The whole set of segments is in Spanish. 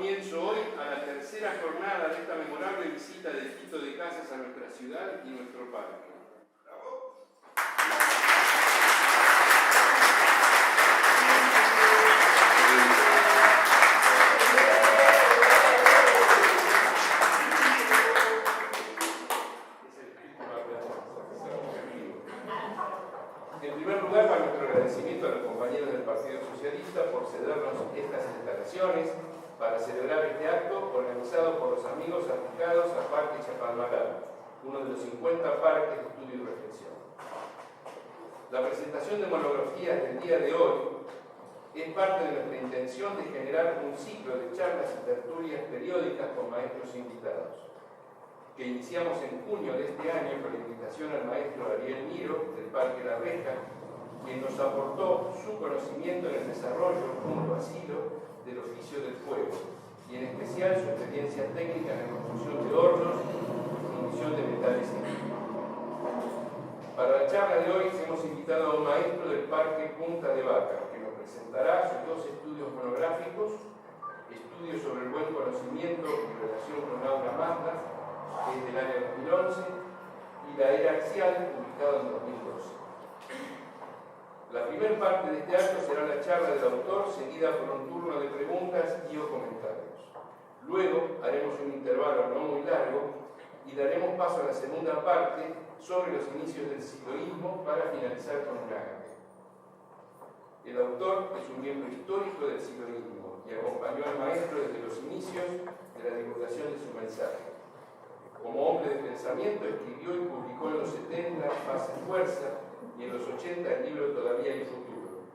comienzo hoy a la tercera jornada de esta memorable visita de Quito de Casas a nuestra ciudad y nuestro parque. En primer lugar, para nuestro agradecimiento a los compañeros del Partido Socialista por cedernos estas instalaciones para celebrar este acto organizado por los amigos aplicados al Parque Chapalmalal, uno de los 50 parques de estudio y reflexión. La presentación de monografías del día de hoy es parte de nuestra intención de generar un ciclo de charlas y tertulias periódicas con maestros invitados, que iniciamos en junio de este año con la invitación al maestro Ariel Miro del Parque La Reja, quien nos aportó su conocimiento en el desarrollo junto a Silo del oficio del fuego y en especial su experiencia técnica en la construcción de hornos y fundición de metales y químicos. Para la charla de hoy hemos invitado a un maestro del Parque Punta de Vaca, que nos presentará sus dos estudios monográficos, estudios sobre el buen conocimiento en relación con Aura Magna, que es del año 2011, y La Era Axial, publicado en 2012. La primera parte de este acto será la charla del autor, seguida por un turno de preguntas y o comentarios. Luego haremos un intervalo no muy largo y daremos paso a la segunda parte sobre los inicios del siloísmo para finalizar con un ágape. El autor es un miembro histórico del siloísmo y acompañó al maestro desde los inicios de la divulgación de su mensaje. Como hombre de pensamiento, escribió y publicó en los 70 Paz y Fuerza y en los 80 el libro Todavía hay futuro.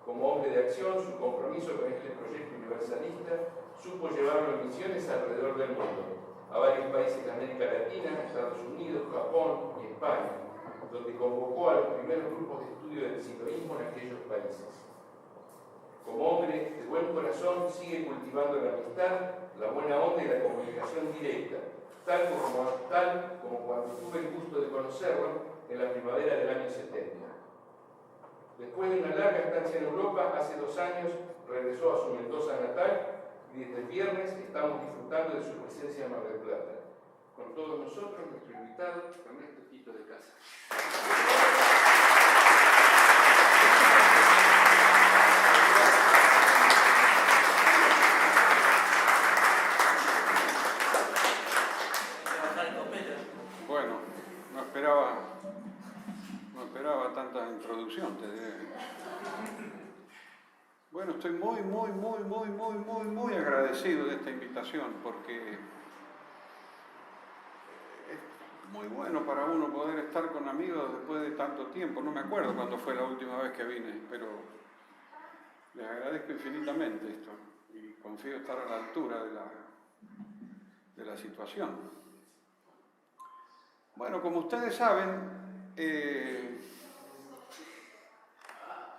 Como hombre de acción, su compromiso con este proyecto universalista supo llevarlo en misiones alrededor del mundo, a varios países de América Latina, Estados Unidos, Japón y España, donde convocó a los primeros grupos de estudio del siloísmo en aquellos países. Como hombre de buen corazón, sigue cultivando la amistad, la buena onda y la comunicación directa, tal como cuando tuve el gusto de conocerlo en la primavera del año 70. Después de una larga estancia en Europa, hace 2 años regresó a su Mendoza natal y desde el viernes estamos disfrutando de su presencia en Mar del Plata. Con todos nosotros, nuestro invitado, Ernesto Quito de Casas. Bueno, no esperaba tanta introducción, te diré. Bueno, estoy muy agradecido de esta invitación porque es muy bueno para uno poder estar con amigos después de tanto tiempo. No me acuerdo cuándo fue la última vez que vine, pero les agradezco infinitamente esto y confío estar a la altura de la situación. Bueno, como ustedes saben,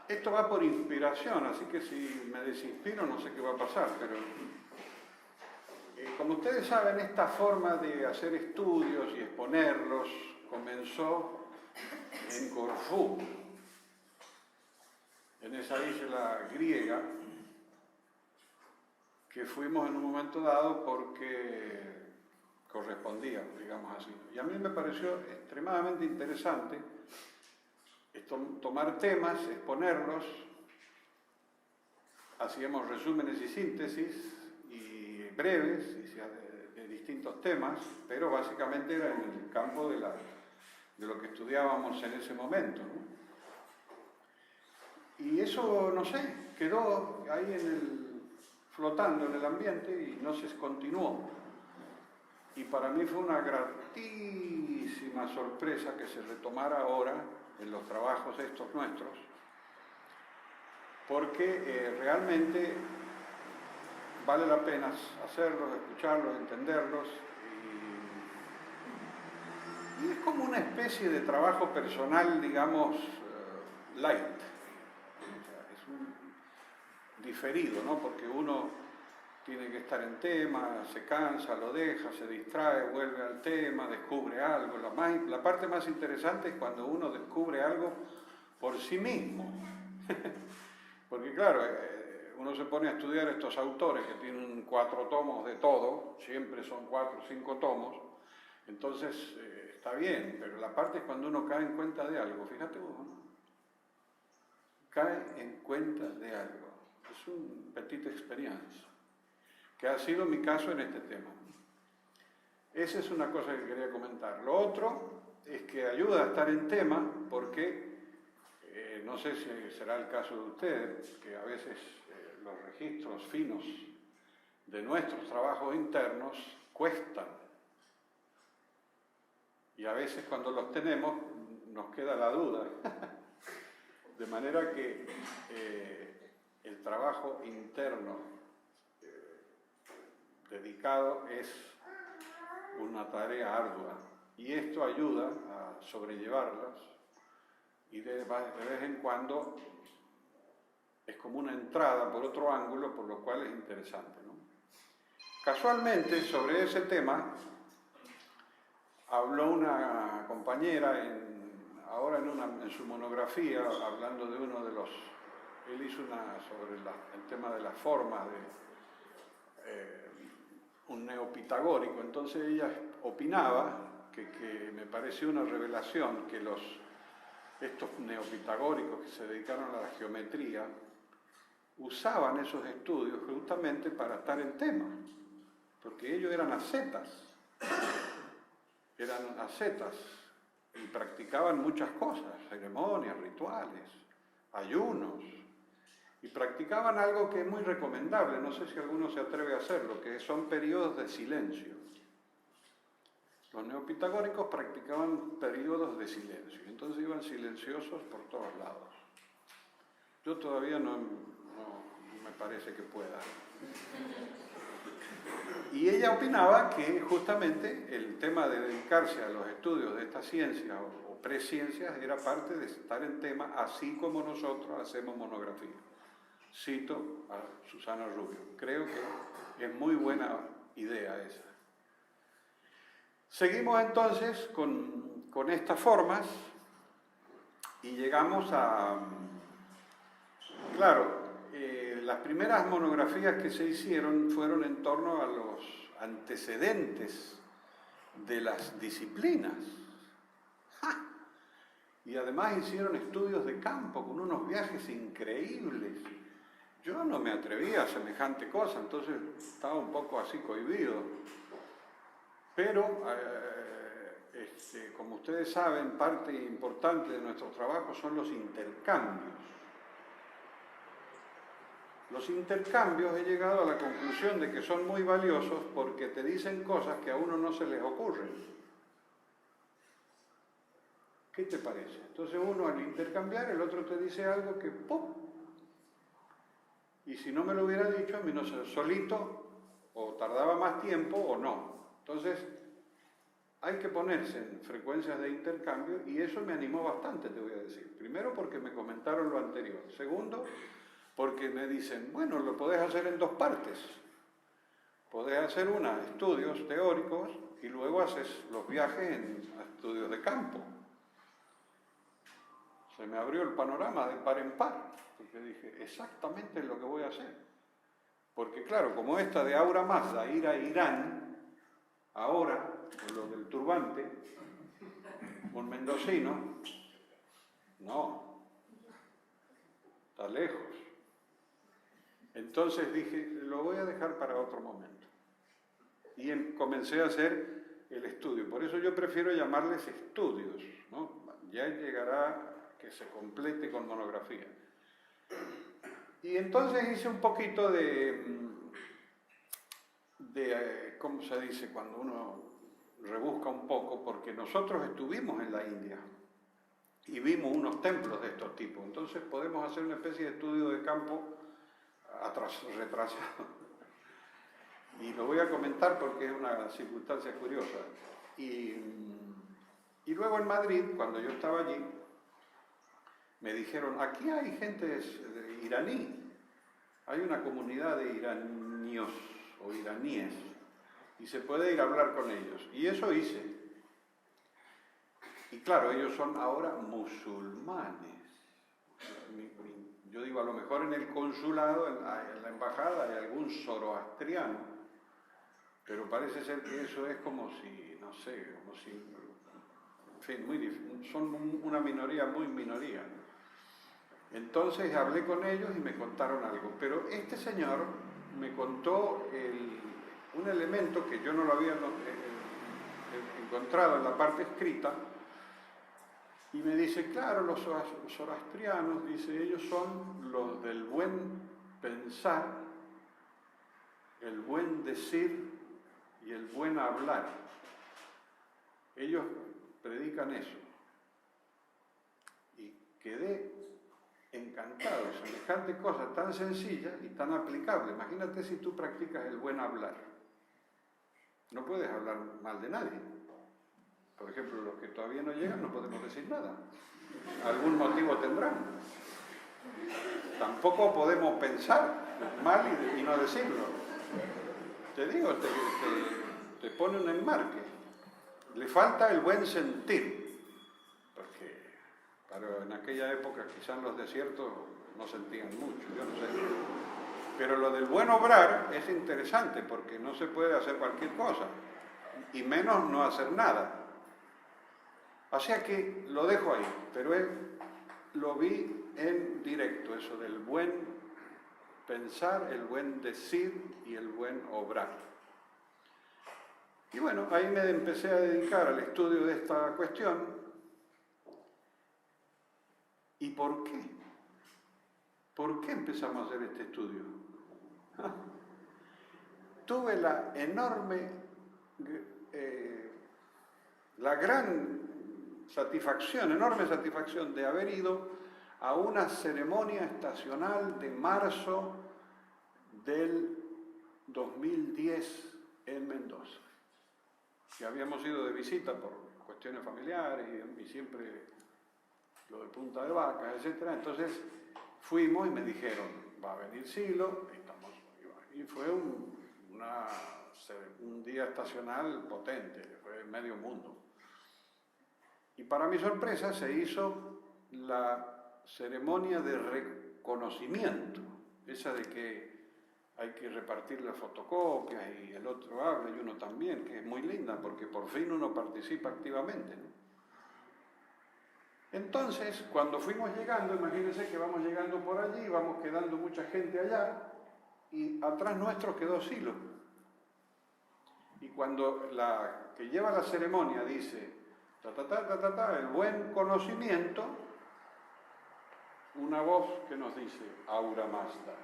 esto va por inspiración, así que si me desinspiro no sé qué va a pasar, pero como ustedes saben, esta forma de hacer estudios y exponerlos comenzó en Corfú, en esa isla griega, que fuimos en un momento dado porque correspondía, digamos así. Y a mí me pareció extremadamente interesante tomar temas, exponerlos, hacíamos resúmenes y síntesis y breves de distintos temas, pero básicamente era en el campo de lo que estudiábamos en ese momento, ¿no? Y eso, no sé, quedó ahí flotando en el ambiente y no se continuó. Y para mí fue una gratísima sorpresa que se retomara ahora en los trabajos estos nuestros, porque realmente vale la pena hacerlos, escucharlos, entenderlos, y es como una especie de trabajo personal, digamos, light. O sea, es un diferido, ¿no? Porque uno tiene que estar en tema, se cansa, lo deja, se distrae, vuelve al tema, descubre algo. La parte más interesante es cuando uno descubre algo por sí mismo. Porque claro, uno se pone a estudiar estos autores que tienen 4 tomos de todo, siempre son 4 o 5 tomos, entonces está bien, pero la parte es cuando uno cae en cuenta de algo, fíjate vos, ¿no? Cae en cuenta de algo. Es un petite experience, que ha sido mi caso en este tema. Esa es una cosa que quería comentar. Lo otro es que ayuda a estar en tema porque, no sé si será el caso de ustedes, que a veces los registros finos de nuestros trabajos internos cuestan. Y a veces cuando los tenemos nos queda la duda. De manera que el trabajo interno dedicado es una tarea ardua y esto ayuda a sobrellevarlas y de vez en cuando es como una entrada por otro ángulo, por lo cual es interesante, ¿no? Casualmente sobre ese tema habló una compañera ahora en su monografía, hablando de uno de los... Él hizo una sobre el tema de las formas de un neopitagórico, entonces ella opinaba que me pareció una revelación que estos neopitagóricos que se dedicaron a la geometría usaban esos estudios justamente para estar en tema, porque ellos eran ascetas y practicaban muchas cosas, ceremonias, rituales, ayunos, y practicaban algo que es muy recomendable, no sé si alguno se atreve a hacerlo, que son periodos de silencio. Los neopitagóricos practicaban periodos de silencio, entonces iban silenciosos por todos lados. Yo todavía no me parece que pueda. Y ella opinaba que justamente el tema de dedicarse a los estudios de esta ciencia o presciencias era parte de estar en tema, así como nosotros hacemos monografía. Cito a Susana Rubio. Creo que es muy buena idea esa. Seguimos entonces con estas formas y llegamos a... Claro, las primeras monografías que se hicieron fueron en torno a los antecedentes de las disciplinas. ¡Ja! Y además hicieron estudios de campo con unos viajes increíbles. Yo no me atrevía a semejante cosa, entonces estaba un poco así cohibido. Pero, como ustedes saben, parte importante de nuestro trabajo son los intercambios. Los intercambios he llegado a la conclusión de que son muy valiosos porque te dicen cosas que a uno no se les ocurren. ¿Qué te parece? Entonces uno al intercambiar, el otro te dice algo que ¡pum! Y si no me lo hubiera dicho, a mí no sé, solito, o tardaba más tiempo o no. Entonces hay que ponerse en frecuencias de intercambio y eso me animó bastante, te voy a decir. Primero porque me comentaron lo anterior. Segundo, porque me dicen, bueno, lo podés hacer en 2 partes. Podés hacer estudios teóricos y luego haces los viajes en estudios de campo. Se me abrió el panorama de par en par, porque dije, exactamente es lo que voy a hacer. Porque claro, como esta de Aura Mazda, ir a Irán, ahora, con lo del turbante, un mendocino, no, está lejos. Entonces dije, lo voy a dejar para otro momento. Y comencé a hacer el estudio. Por eso yo prefiero llamarles estudios, ¿no? Ya llegará que se complete con monografía. Y entonces hice un poquito de ¿cómo se dice? Cuando uno rebusca un poco, porque nosotros estuvimos en la India y vimos unos templos de estos tipos. Entonces podemos hacer una especie de estudio de campo retrasado. Y lo voy a comentar porque es una circunstancia curiosa. Y luego en Madrid, cuando yo estaba allí, me dijeron, aquí hay gente iraní, hay una comunidad de iranios o iraníes, y se puede ir a hablar con ellos. Y eso hice. Y claro, ellos son ahora musulmanes. Yo digo, a lo mejor en el consulado, en la embajada, hay algún zoroastriano, pero parece ser que eso es como si, no sé, como si, en fin, son una minoría, muy minoría. Entonces hablé con ellos y me contaron algo, pero este señor me contó un elemento que yo no lo había encontrado en la parte escrita, y me dice, claro, los zoroastrianos, dice, ellos son los del buen pensar, el buen decir y el buen hablar. Ellos predican eso. Y quedé encantado, semejante cosa tan sencilla y tan aplicable. Imagínate si tú practicas el buen hablar. No puedes hablar mal de nadie. Por ejemplo, los que todavía no llegan no podemos decir nada. Algún motivo tendrán. Tampoco podemos pensar mal y no decirlo. Te digo, te pone un enmarque. Le falta el buen sentir. Pero en aquella época quizás en los desiertos no sentían mucho, yo no sé. Pero lo del buen obrar es interesante porque no se puede hacer cualquier cosa, y menos no hacer nada. O sea que lo dejo ahí, pero él lo vi en directo, eso del buen pensar, el buen decir y el buen obrar. Y bueno, ahí me empecé a dedicar al estudio de esta cuestión. ¿Y por qué? ¿Por qué empezamos a hacer este estudio? Tuve la enorme, la gran enorme satisfacción de haber ido a una ceremonia estacional de marzo del 2010 en Mendoza. Que habíamos ido de visita por cuestiones familiares y siempre lo de Punta de Vacas, etc. Entonces fuimos y me dijeron, va a venir Silo, y fue un día estacional potente, fue medio mundo. Y para mi sorpresa se hizo la ceremonia de reconocimiento, esa de que hay que repartir las fotocopias y el otro habla y uno también, que es muy linda porque por fin uno participa activamente, ¿no? Entonces, cuando fuimos llegando, imagínense que vamos llegando por allí, vamos quedando mucha gente allá, y atrás nuestro quedó Silo. Y cuando la que lleva la ceremonia dice, el buen conocimiento, una voz que nos dice, Aura Mazda.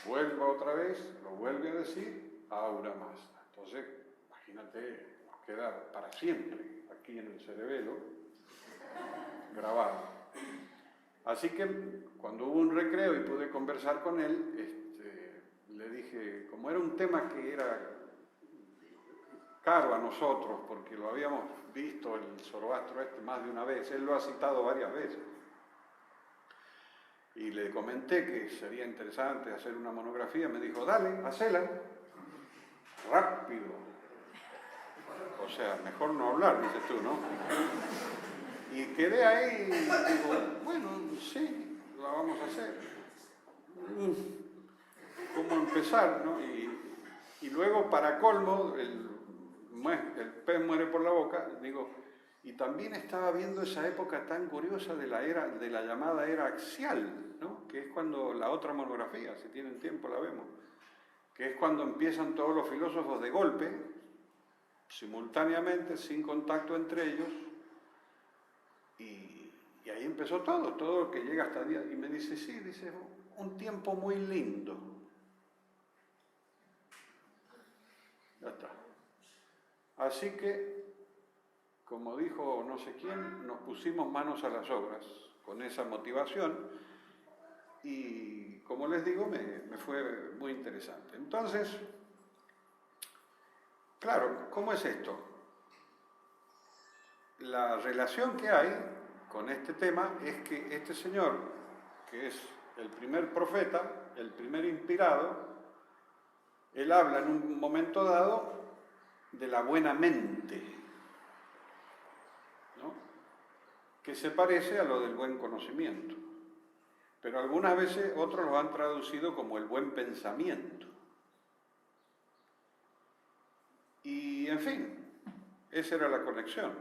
Vuelva otra vez, lo vuelve a decir, Aura Mazda. Entonces, imagínate, queda para siempre aquí en el cerebelo, grabado. Así que cuando hubo un recreo y pude conversar con él, le dije, como era un tema que era caro a nosotros, porque lo habíamos visto el Zoroastro más de una vez, él lo ha citado varias veces, y le comenté que sería interesante hacer una monografía, me dijo, dale, hacela, rápido. O sea, mejor no hablar, dices tú, ¿no? Y quedé ahí y digo, bueno, sí, la vamos a hacer. ¿Cómo empezar, no? Y luego, para colmo, el pez muere por la boca, digo, y también estaba viendo esa época tan curiosa de la llamada era axial, ¿no? Que es cuando la otra monografía, si tienen tiempo la vemos, que es cuando empiezan todos los filósofos de golpe, simultáneamente, sin contacto entre ellos, y ahí empezó todo lo que llega hasta el día, y me dice, sí, dice, un tiempo muy lindo. Ya está. Así que, como dijo no sé quién, nos pusimos manos a las obras con esa motivación, y como les digo, me fue muy interesante. Entonces, claro, ¿cómo es esto? La relación que hay con este tema es que este señor, que es el primer profeta, el primer inspirado, él habla en un momento dado de la buena mente, ¿no? que se parece a lo del buen conocimiento. Pero algunas veces otros lo han traducido como el buen pensamiento. Y, en fin, esa era la conexión.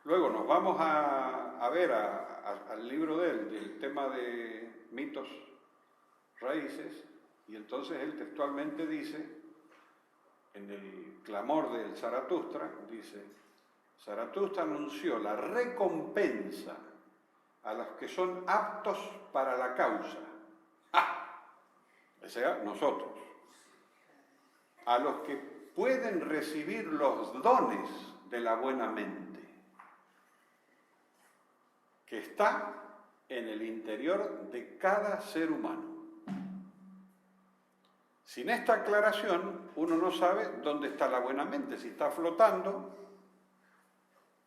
Luego nos vamos a ver al libro de él, del tema de mitos raíces, y entonces él textualmente dice, en el clamor del Zaratustra, dice, Zaratustra anunció la recompensa a los que son aptos para la causa. O sea, nosotros. A los que pueden recibir los dones de la buena mente, que está en el interior de cada ser humano. Sin esta aclaración, uno no sabe dónde está la buena mente, si está flotando,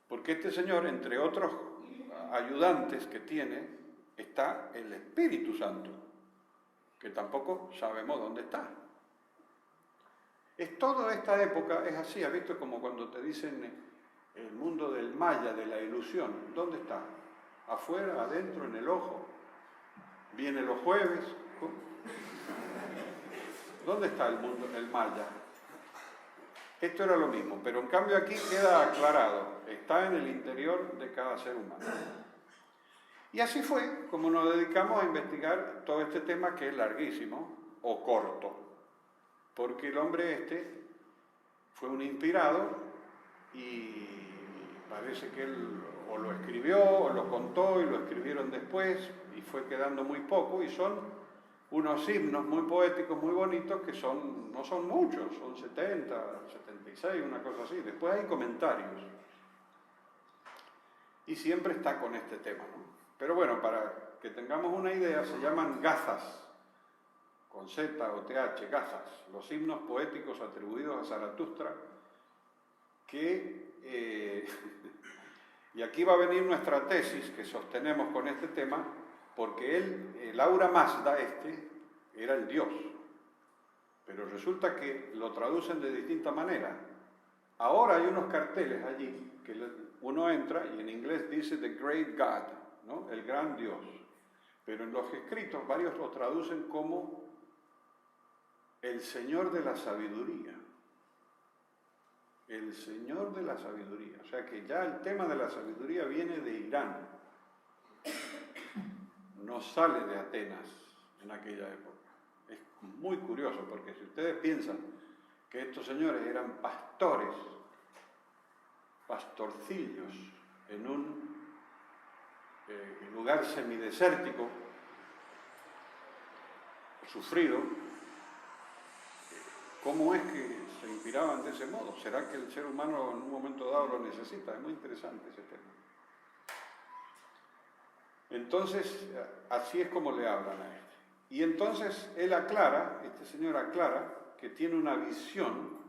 porque este señor, entre otros ayudantes que tiene, está el Espíritu Santo, que tampoco sabemos dónde está. Es toda esta época, es así, ¿has visto? Como cuando te dicen el mundo del maya, de la ilusión, ¿dónde está? Afuera, adentro, en el ojo, viene los jueves. ¿Dónde está el mundo, el maya? Esto era lo mismo, pero en cambio aquí queda aclarado, está en el interior de cada ser humano. Y así fue como nos dedicamos a investigar todo este tema que es larguísimo o corto, porque el hombre este fue un inspirado y parece que él o lo escribió o lo contó y lo escribieron después y fue quedando muy poco y son unos himnos muy poéticos, muy bonitos, que no son muchos, son 70, 76, una cosa así. Después hay comentarios. Y siempre está con este tema, ¿no? Pero bueno, para que tengamos una idea, se llaman gazas, con Z o TH, gazas, los himnos poéticos atribuidos a Zaratustra, que... y aquí va a venir nuestra tesis que sostenemos con este tema, porque el Aura Mazda era el Dios, pero resulta que lo traducen de distinta manera. Ahora hay unos carteles allí que uno entra y en inglés dice The Great God, ¿no? El gran Dios, pero en los escritos varios lo traducen como el Señor de la Sabiduría. El Señor de la Sabiduría, o sea que ya el tema de la sabiduría viene de Irán. No sale de Atenas en aquella época. Es muy curioso porque si ustedes piensan que estos señores eran pastores, pastorcillos, en un lugar semidesértico, sufrido, ¿cómo es que se inspiraban de ese modo? ¿Será que el ser humano en un momento dado lo necesita? Es muy interesante ese tema. Entonces, así es como le hablan a este. Y entonces él aclara, este señor aclara, que tiene una visión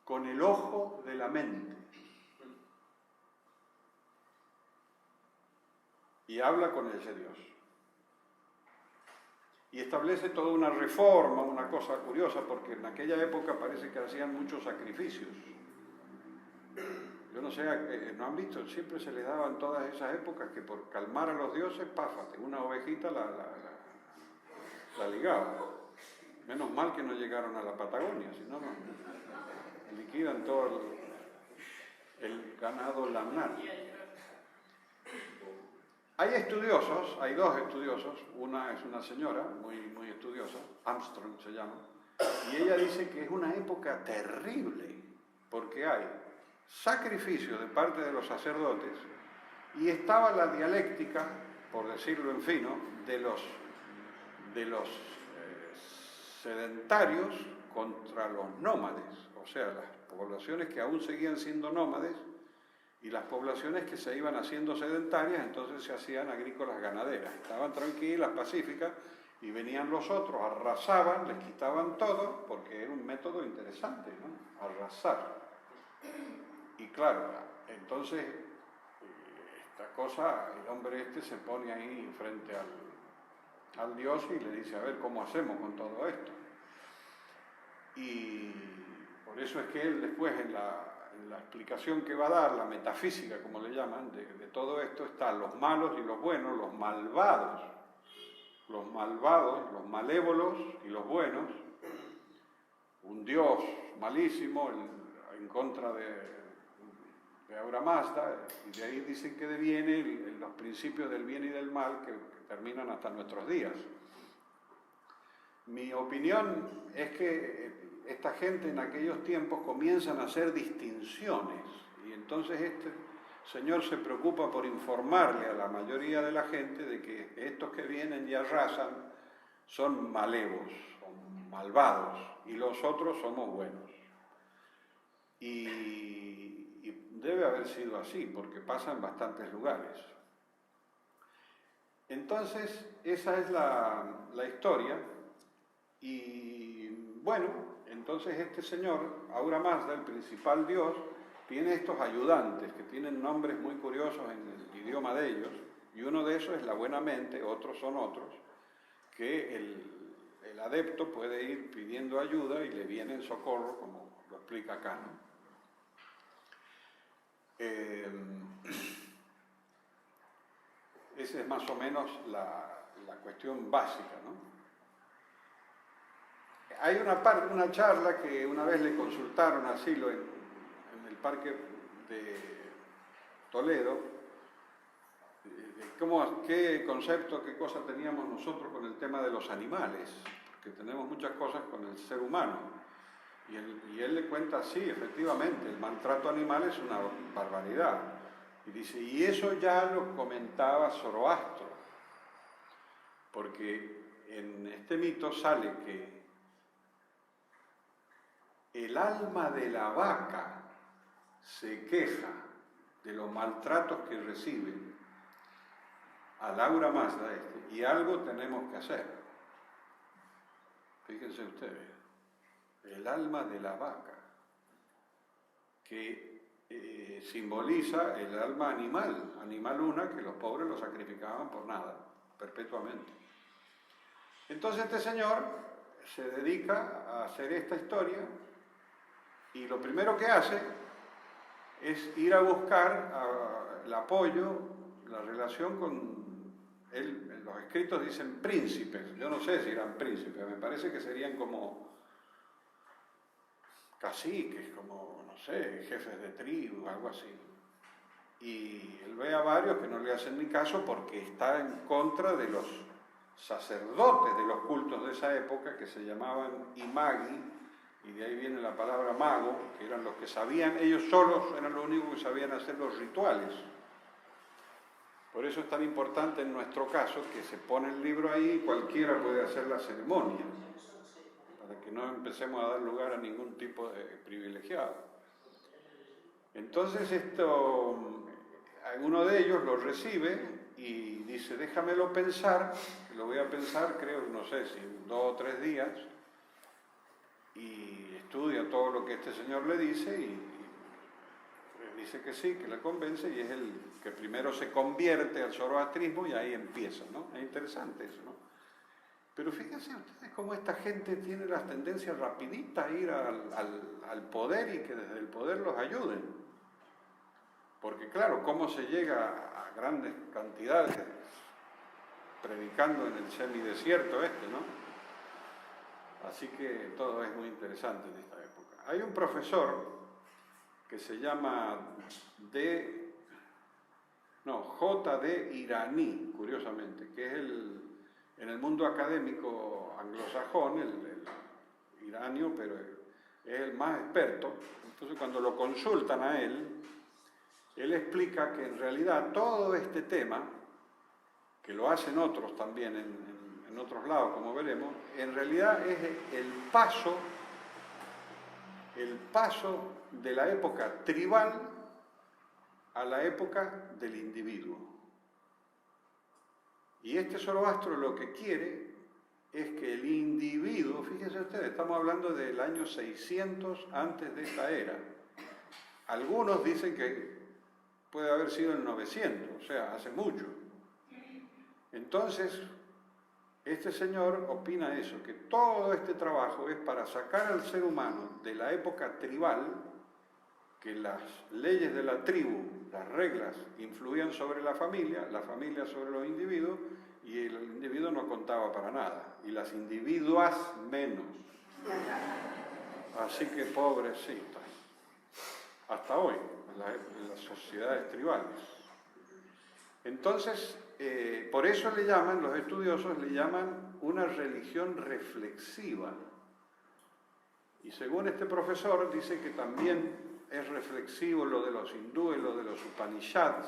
con el ojo de la mente. Y habla con ese Dios. Y establece toda una reforma, una cosa curiosa, porque en aquella época parece que hacían muchos sacrificios. Yo no sé, ¿no han visto? Siempre se les daba en todas esas épocas que por calmar a los dioses, páfate, una ovejita la ligaba. Menos mal que no llegaron a la Patagonia, si no, liquidan todo el ganado lanar. Hay estudiosos, hay dos estudiosos, una es una señora muy estudiosa, Armstrong se llama, y ella dice que es una época terrible, porque hay sacrificio de parte de los sacerdotes y estaba la dialéctica, por decirlo en fino, de los sedentarios contra los nómades, o sea, las poblaciones que aún seguían siendo nómades y las poblaciones que se iban haciendo sedentarias, entonces se hacían agrícolas ganaderas, estaban tranquilas, pacíficas, y venían los otros, arrasaban, les quitaban todo, porque era un método interesante, ¿no? Arrasar. Y claro, entonces esta cosa, el hombre este se pone ahí frente al Dios y le dice, a ver, ¿cómo hacemos con todo esto? Y por eso es que él después en en la explicación que va a dar, la metafísica, como le llaman, de todo esto, están los malos y los buenos, los malvados, los malévolos y los buenos, un Dios malísimo en contra de Ahura Mazda, y de ahí dicen que devienen los principios del bien y del mal que terminan hasta nuestros días. Mi opinión es que esta gente en aquellos tiempos comienzan a hacer distinciones, y entonces este señor se preocupa por informarle a la mayoría de la gente de que estos que vienen y arrasan son malevos, son malvados, y los otros somos buenos. Y debe haber sido así, porque pasa en bastantes lugares. Entonces, esa es la historia. Y bueno, entonces este señor, Ahura Mazda, el principal dios, tiene estos ayudantes que tienen nombres muy curiosos en el idioma de ellos, y uno de esos es la buena mente, otros son otros, que el adepto puede ir pidiendo ayuda y le viene en socorro, como lo explica acá, ¿no? Esa es más o menos la cuestión básica, ¿no? Hay una charla que una vez le consultaron a Silo en el parque de Toledo, qué concepto, qué cosa teníamos nosotros con el tema de los animales, porque tenemos muchas cosas con el ser humano. Y él le cuenta, sí, efectivamente, el maltrato animal es una barbaridad. Y dice, y eso ya lo comentaba Zoroastro, porque en este mito sale que el alma de la vaca se queja de los maltratos que recibe al Ahura Mazda y algo tenemos que hacer. Fíjense ustedes, el alma de la vaca, que simboliza el alma animal una, que los pobres lo sacrificaban por nada, perpetuamente. Entonces este señor se dedica a hacer esta historia, y lo primero que hace es ir a buscar el apoyo, la relación con él. En los escritos dicen príncipes, yo no sé si eran príncipes, me parece que serían como caciques, como, no sé, jefes de tribu, algo así. Y él ve a varios que no le hacen ni caso porque está en contra de los sacerdotes de los cultos de esa época, que se llamaban imagi, y de ahí viene la palabra mago, que eran los que sabían, ellos solos eran los únicos que sabían hacer los rituales. Por eso es tan importante en nuestro caso que se pone el libro ahí y cualquiera puede hacer la ceremonia, para que no empecemos a dar lugar a ningún tipo de privilegiado. Entonces uno de ellos lo recibe y dice, déjamelo pensar, lo voy a pensar, creo, no sé si 2 o 3 días, y estudia todo lo que este señor le dice y dice que sí, que le convence, y es el que primero se convierte al zoroastrismo y ahí empieza, ¿no? Es interesante eso, ¿no? Pero fíjense ustedes cómo esta gente tiene las tendencias rapiditas a ir al poder y que desde el poder los ayuden. Porque claro, cómo se llega a grandes cantidades predicando en el semidesierto ¿no? Así que todo es muy interesante en esta época. Hay un profesor que se llama J.D. Iraní, curiosamente, que es en el mundo académico anglosajón, el iranio, pero es el más experto. Entonces cuando lo consultan a él explica que en realidad todo este tema, que lo hacen otros también en otros lados, como veremos, en realidad es el paso de la época tribal a la época del individuo. Y este Zoroastro lo que quiere es que el individuo, fíjense ustedes, estamos hablando del año 600 antes de esta era. Algunos dicen que puede haber sido el 900, o sea, hace mucho. Entonces, este señor opina eso, que todo este trabajo es para sacar al ser humano de la época tribal que las leyes de la tribu, las reglas, influían sobre la familia sobre los individuos, y el individuo no contaba para nada, y las individuas menos. Así que pobrecitas, hasta hoy, en las sociedades tribales. Entonces, por eso le llaman, los estudiosos le llaman una religión reflexiva. Y según este profesor, dice que también es reflexivo lo de los hindúes, lo de los Upanishads,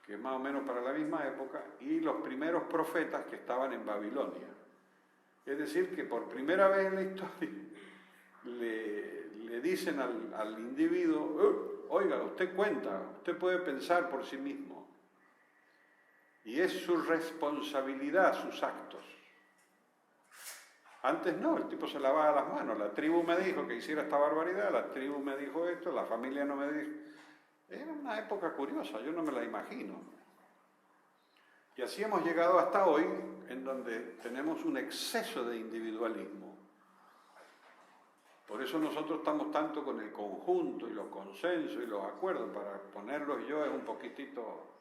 que es más o menos para la misma época, y los primeros profetas que estaban en Babilonia. Es decir, que por primera vez en la historia le dicen al individuo, oiga, usted cuenta, usted puede pensar por sí mismo. Y es su responsabilidad, sus actos. Antes no, el tipo se lavaba las manos, la tribu me dijo que hiciera esta barbaridad, la tribu me dijo esto, la familia no me dijo. Era una época curiosa, yo no me la imagino. Y así hemos llegado hasta hoy, en donde tenemos un exceso de individualismo. Por eso nosotros estamos tanto con el conjunto y los consensos y los acuerdos, para poner los yoes un poquitito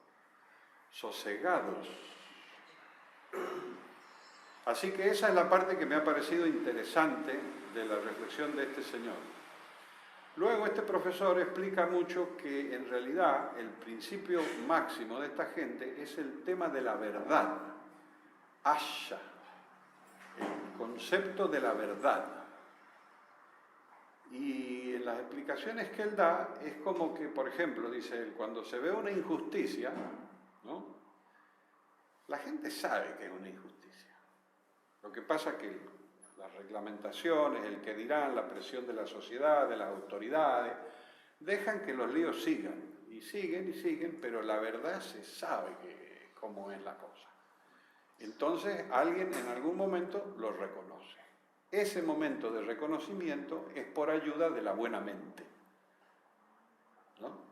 sosegados. Así que esa es la parte que me ha parecido interesante de la reflexión de este señor. Luego este profesor explica mucho que en realidad el principio máximo de esta gente es el tema de la verdad, asha, el concepto de la verdad. Y en las explicaciones que él da es como que, por ejemplo, dice él, cuando se ve una injusticia, ¿no? La gente sabe que es una injusticia. Lo que pasa es que las reglamentaciones, el que dirán, la presión de la sociedad, de las autoridades, dejan que los líos sigan, y siguen, pero la verdad se sabe cómo es la cosa. Entonces alguien en algún momento lo reconoce. Ese momento de reconocimiento es por ayuda de la buena mente, ¿no?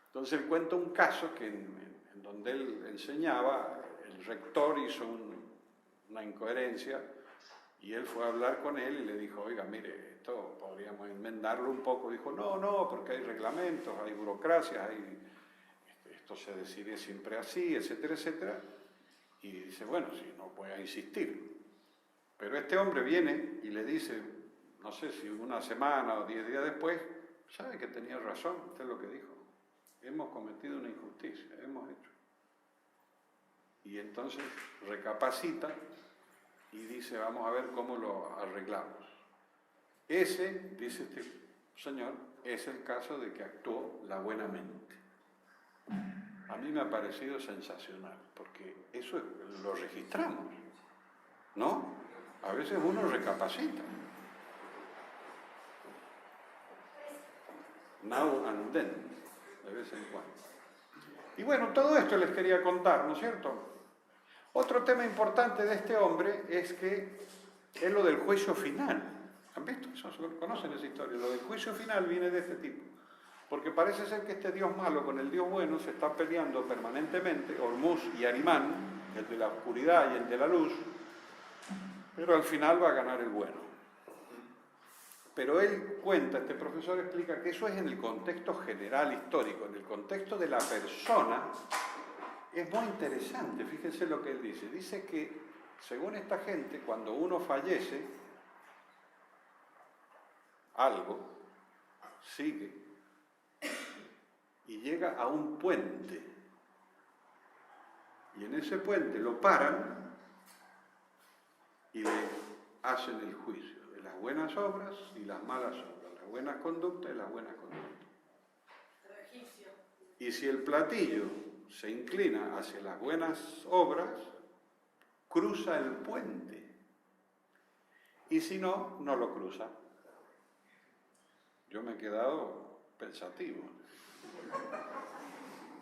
Entonces él cuenta un caso que en donde él enseñaba, el rector hizo una incoherencia, y él fue a hablar con él y le dijo, oiga, mire, esto podríamos enmendarlo un poco. Dijo, no, porque hay reglamentos, hay burocracias, esto se decide siempre así, etcétera, etcétera. Y dice, bueno, sí, no voy a insistir. Pero este hombre viene y le dice, no sé si una semana o 10 días después, sabe que tenía razón, usted es lo que dijo. Hemos cometido una injusticia, hemos hecho. Y entonces recapacita y dice, vamos a ver cómo lo arreglamos. Ese, dice este señor, es el caso de que actuó la buena mente. A mí me ha parecido sensacional, porque eso lo registramos, ¿no? A veces uno recapacita. Now and then, de vez en cuando. Y bueno, todo esto les quería contar, ¿no es cierto? Otro tema importante de este hombre es que es lo del juicio final. ¿Han visto eso? ¿Conocen esa historia? Lo del juicio final viene de este tipo. Porque parece ser que este Dios malo con el Dios bueno se está peleando permanentemente, Hormuz y Arimán, el de la oscuridad y el de la luz, pero al final va a ganar el bueno. Pero él cuenta, este profesor explica que eso es en el contexto general histórico, en el contexto de la persona. Es muy interesante, fíjense lo que él dice. Dice que, según esta gente, cuando uno fallece, algo sigue y llega a un puente. Y en ese puente lo paran y le hacen el juicio de las buenas obras y las malas obras, las buenas conductas y las buenas conductas. Y si el platillo se inclina hacia las buenas obras, cruza el puente. Y si no, no lo cruza. Yo me he quedado pensativo.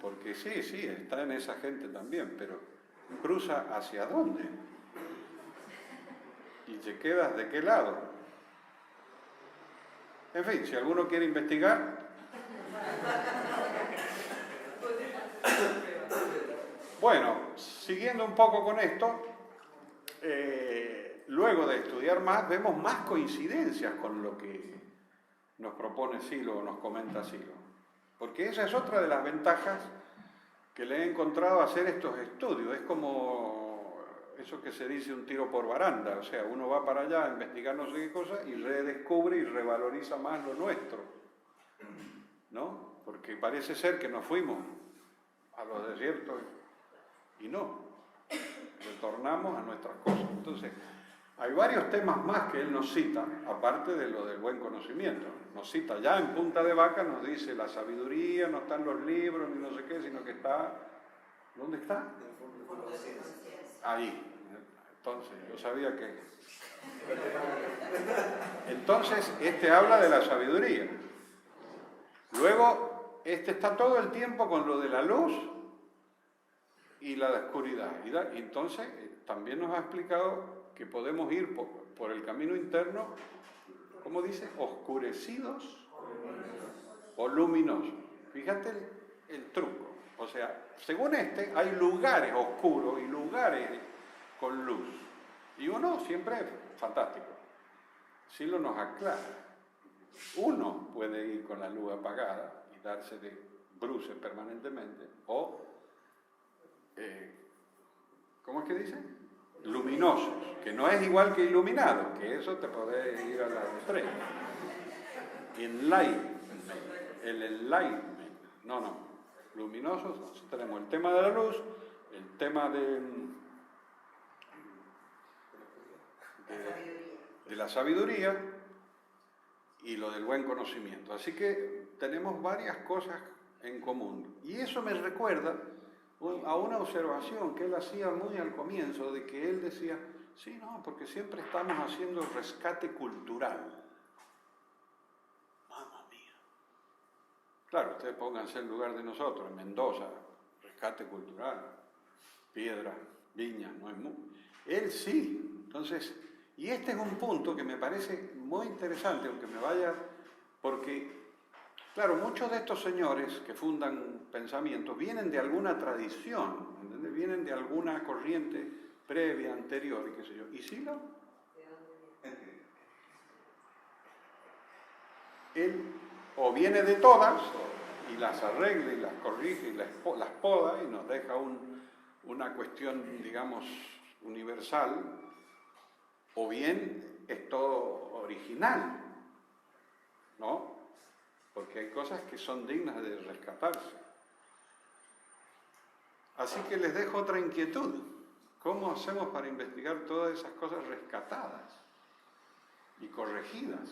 Porque sí, está en esa gente también, pero ¿cruza hacia dónde? ¿Y te quedas de qué lado? En fin, si alguno quiere investigar. Bueno, siguiendo un poco con esto, luego de estudiar más, vemos más coincidencias con lo que nos propone Silo o nos comenta Silo. Porque esa es otra de las ventajas que le he encontrado a hacer estos estudios. Es como eso que se dice un tiro por baranda, o sea, uno va para allá a investigar no sé qué cosa y redescubre y revaloriza más lo nuestro, ¿no? Porque parece ser que nos fuimos a los desiertos y no, retornamos a nuestras cosas. Entonces, hay varios temas más que él nos cita, aparte de lo del buen conocimiento. Nos cita ya en Punta de Vaca, nos dice la sabiduría, no están los libros ni no sé qué, sino que está... ¿Dónde está? Ahí. Entonces, yo sabía que... Entonces, este habla de la sabiduría. Luego, este está todo el tiempo con lo de la luz y la oscuridad. Y entonces, también nos ha explicado que podemos ir por el camino interno, ¿cómo dice? Oscurecidos o luminosos. Fíjate el truco. O sea, según este, hay lugares oscuros y lugares con luz. Y uno siempre es fantástico. Silo nos aclara. Uno puede ir con la luz apagada y darse de bruces permanentemente, o, ¿cómo es que dice? Luminosos, que no es igual que iluminado, que eso te puede ir a la estrella. El enlightenment, no, luminosos. Entonces tenemos el tema de la luz, el tema de la sabiduría y lo del buen conocimiento. Así que tenemos varias cosas en común. Y eso me recuerda a una observación que él hacía muy al comienzo, de que él decía, sí, no, porque siempre estamos haciendo rescate cultural. Mamma mía. Claro, ustedes pónganse en lugar de nosotros, en Mendoza, rescate cultural, piedra, viña, no es muy... Él sí. Entonces, y este es un punto que me parece muy interesante, aunque me vaya, porque, claro, muchos de estos señores que fundan pensamientos vienen de alguna tradición, ¿entendés? Vienen de alguna corriente previa, anterior, y qué sé yo. ¿Y Silo? Él o viene de todas y las arregla y las corrige y las poda y nos deja una cuestión, digamos, universal, o bien es todo original, ¿no? Porque hay cosas que son dignas de rescatarse. Así que les dejo otra inquietud. ¿Cómo hacemos para investigar todas esas cosas rescatadas y corregidas?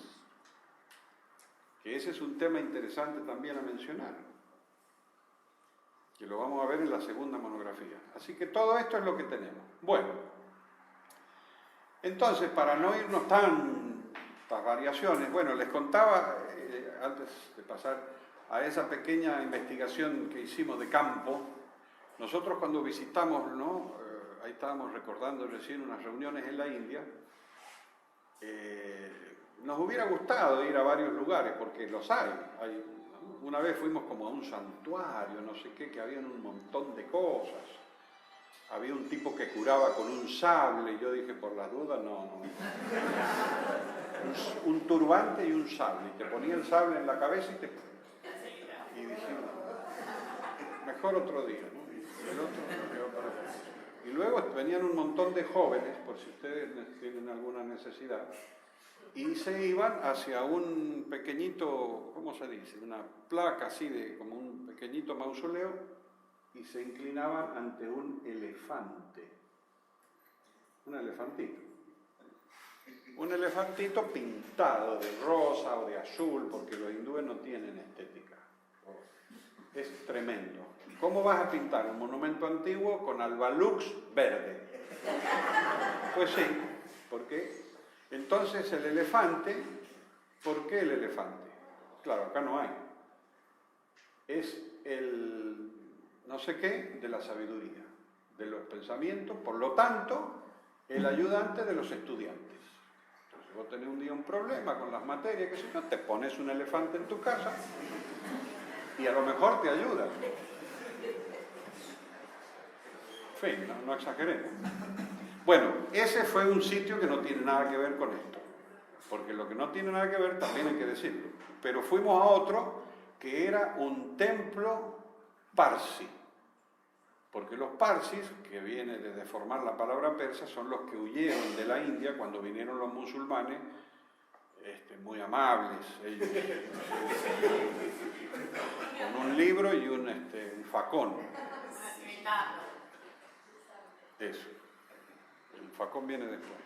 Que ese es un tema interesante también a mencionar, que lo vamos a ver en la segunda monografía. Así que todo esto es lo que tenemos. Bueno, entonces, para no irnos tantas variaciones, bueno, les contaba, antes de pasar a esa pequeña investigación que hicimos de campo, nosotros cuando visitamos, ¿no? Ahí estábamos recordando recién unas reuniones en la India, nos hubiera gustado ir a varios lugares, porque los hay. ¿No? Una vez fuimos como a un santuario, no sé qué, que habían un montón de cosas. Había un tipo que curaba con un sable, y yo dije, por las dudas, no. Un turbante y un sable, y te ponía el sable en la cabeza y dije, mejor otro día, ¿no? Y el otro, y luego venían un montón de jóvenes, por si ustedes tienen alguna necesidad, y se iban hacia un pequeñito, ¿cómo se dice? Una placa así, como un pequeñito mausoleo, y se inclinaban ante un elefante. Un elefantito. Un elefantito pintado de rosa o de azul, porque los hindúes no tienen estética. Es tremendo. ¿Cómo vas a pintar un monumento antiguo con albalux verde? Pues sí, porque entonces el elefante, ¿por qué el elefante? Claro, acá no hay. Es el no sé qué de la sabiduría, de los pensamientos, por lo tanto, el ayudante de los estudiantes. Entonces vos tenés un día un problema con las materias, qué sé yo, te pones un elefante en tu casa y a lo mejor te ayuda. En fin, no exageremos. Bueno, ese fue un sitio que no tiene nada que ver con esto. porque lo que no tiene nada que ver también hay que decirlo. Pero fuimos a otro que era un templo parsi, porque los parsis, que viene de deformar la palabra persa, son los que huyeron de la India cuando vinieron los musulmanes, muy amables, ellos, con un libro y un facón. Eso, el facón viene después.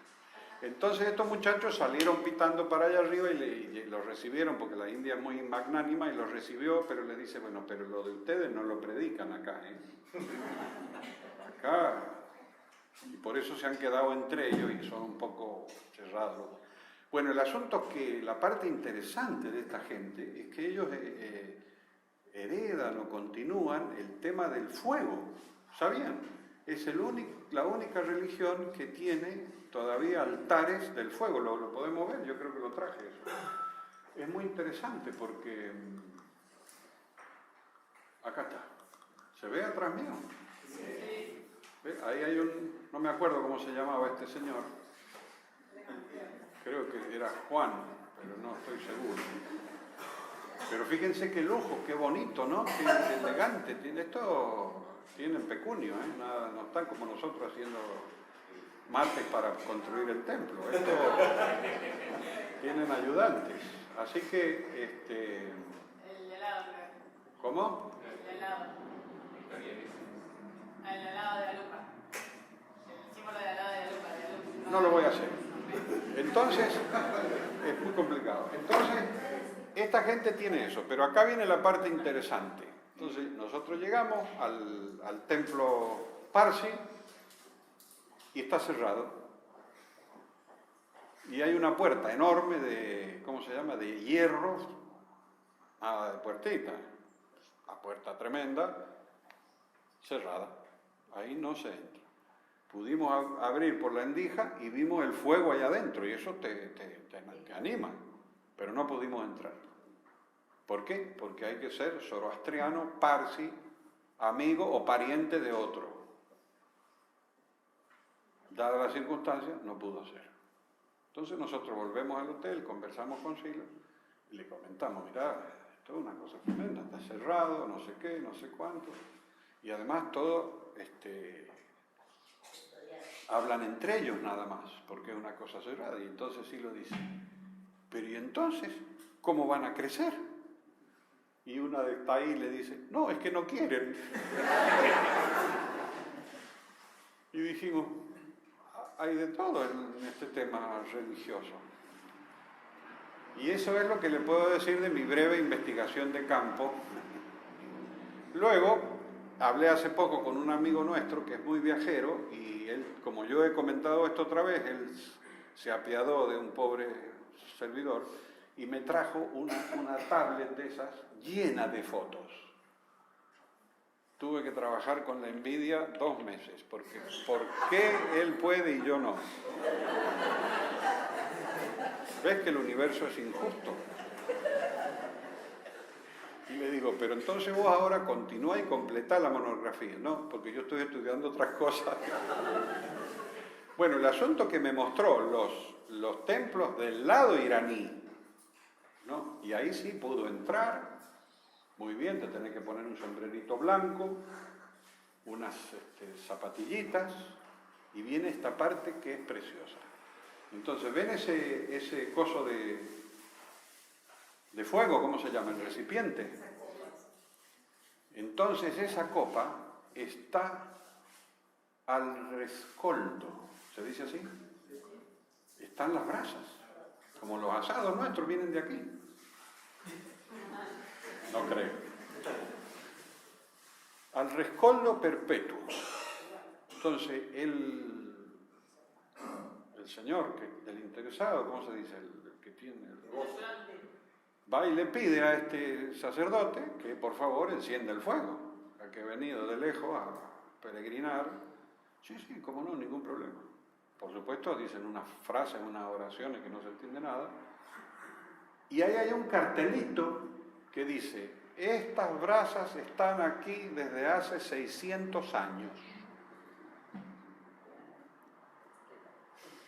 Entonces estos muchachos salieron pitando para allá arriba y los recibieron, porque la India es muy magnánima y los recibió, pero les dice, bueno, pero lo de ustedes no lo predican acá, ¿eh? Acá, y por eso se han quedado entre ellos y son un poco cerrados. Bueno, el asunto es que la parte interesante de esta gente es que ellos heredan o continúan el tema del fuego, ¿sabían? Es la única religión que tiene todavía altares del fuego, lo podemos ver, yo creo que lo traje eso. Es muy interesante porque acá está, ¿se ve atrás mío? Sí. ¿Ve? Ahí hay no me acuerdo cómo se llamaba este señor, creo que era Juan, pero no estoy seguro. Pero fíjense qué lujo, qué bonito, ¿no? Qué elegante, tienen pecunio, ¿eh? Nada, no están como nosotros haciendo mates para construir el templo. Esto tienen ayudantes. Así que, El helado, creo. ¿Cómo? El helado. El helado de la lupa. El símbolo del helado de la lupa. No lo voy a hacer. Entonces, es muy complicado. Entonces, esta gente tiene eso, pero acá viene la parte interesante. Entonces, nosotros llegamos al templo parsi y está cerrado. Y hay una puerta enorme de, ¿cómo se llama?, de hierro, nada de puertita, la puerta tremenda, cerrada. Ahí no se entra. Pudimos abrir por la endija y vimos el fuego allá adentro y eso te anima, pero no pudimos entrar. ¿Por qué? Porque hay que ser zoroastriano, parsi, amigo o pariente de otro. Dadas las circunstancias, no pudo ser. Entonces nosotros volvemos al hotel, conversamos con Silo y le comentamos, mirá, esto es una cosa tremenda, está cerrado, no sé qué, no sé cuánto. Y además todo, hablan entre ellos nada más, porque es una cosa cerrada. Y entonces Silo dice, pero ¿y entonces cómo van a crecer? Y una de ahí le dice, no, es que no quieren. Y dijimos, hay de todo en este tema religioso. Y eso es lo que le puedo decir de mi breve investigación de campo. Luego, hablé hace poco con un amigo nuestro que es muy viajero y él, como yo he comentado esto otra vez, él se apiadó de un pobre servidor y me trajo una tablet de esas llena de fotos. Tuve que trabajar con la envidia 2 meses, porque ¿por qué él puede y yo no? ¿Ves que el universo es injusto? Y le digo, pero entonces vos ahora continúa y completá la monografía. No, porque yo estoy estudiando otras cosas. Bueno, el asunto que me mostró los templos del lado iraní, ¿no? Y ahí sí pudo entrar. Muy bien, te tenés que poner un sombrerito blanco, unas zapatillitas, y viene esta parte que es preciosa. Entonces, ¿ven ese coso de fuego? ¿Cómo se llama? El recipiente. Entonces, esa copa está al rescoldo. ¿Se dice así? Están las brasas. Como los asados nuestros vienen de aquí. No creo. Al rescoldo perpetuo. Entonces, el señor, el interesado, ¿cómo se dice? El que tiene va y le pide a este sacerdote que por favor encienda el fuego, a que ha venido de lejos a peregrinar. Sí, cómo no, ningún problema. Por supuesto, dicen unas frases, unas oraciones que no se entiende nada. Y ahí hay un cartelito que dice, estas brasas están aquí desde hace 600 años.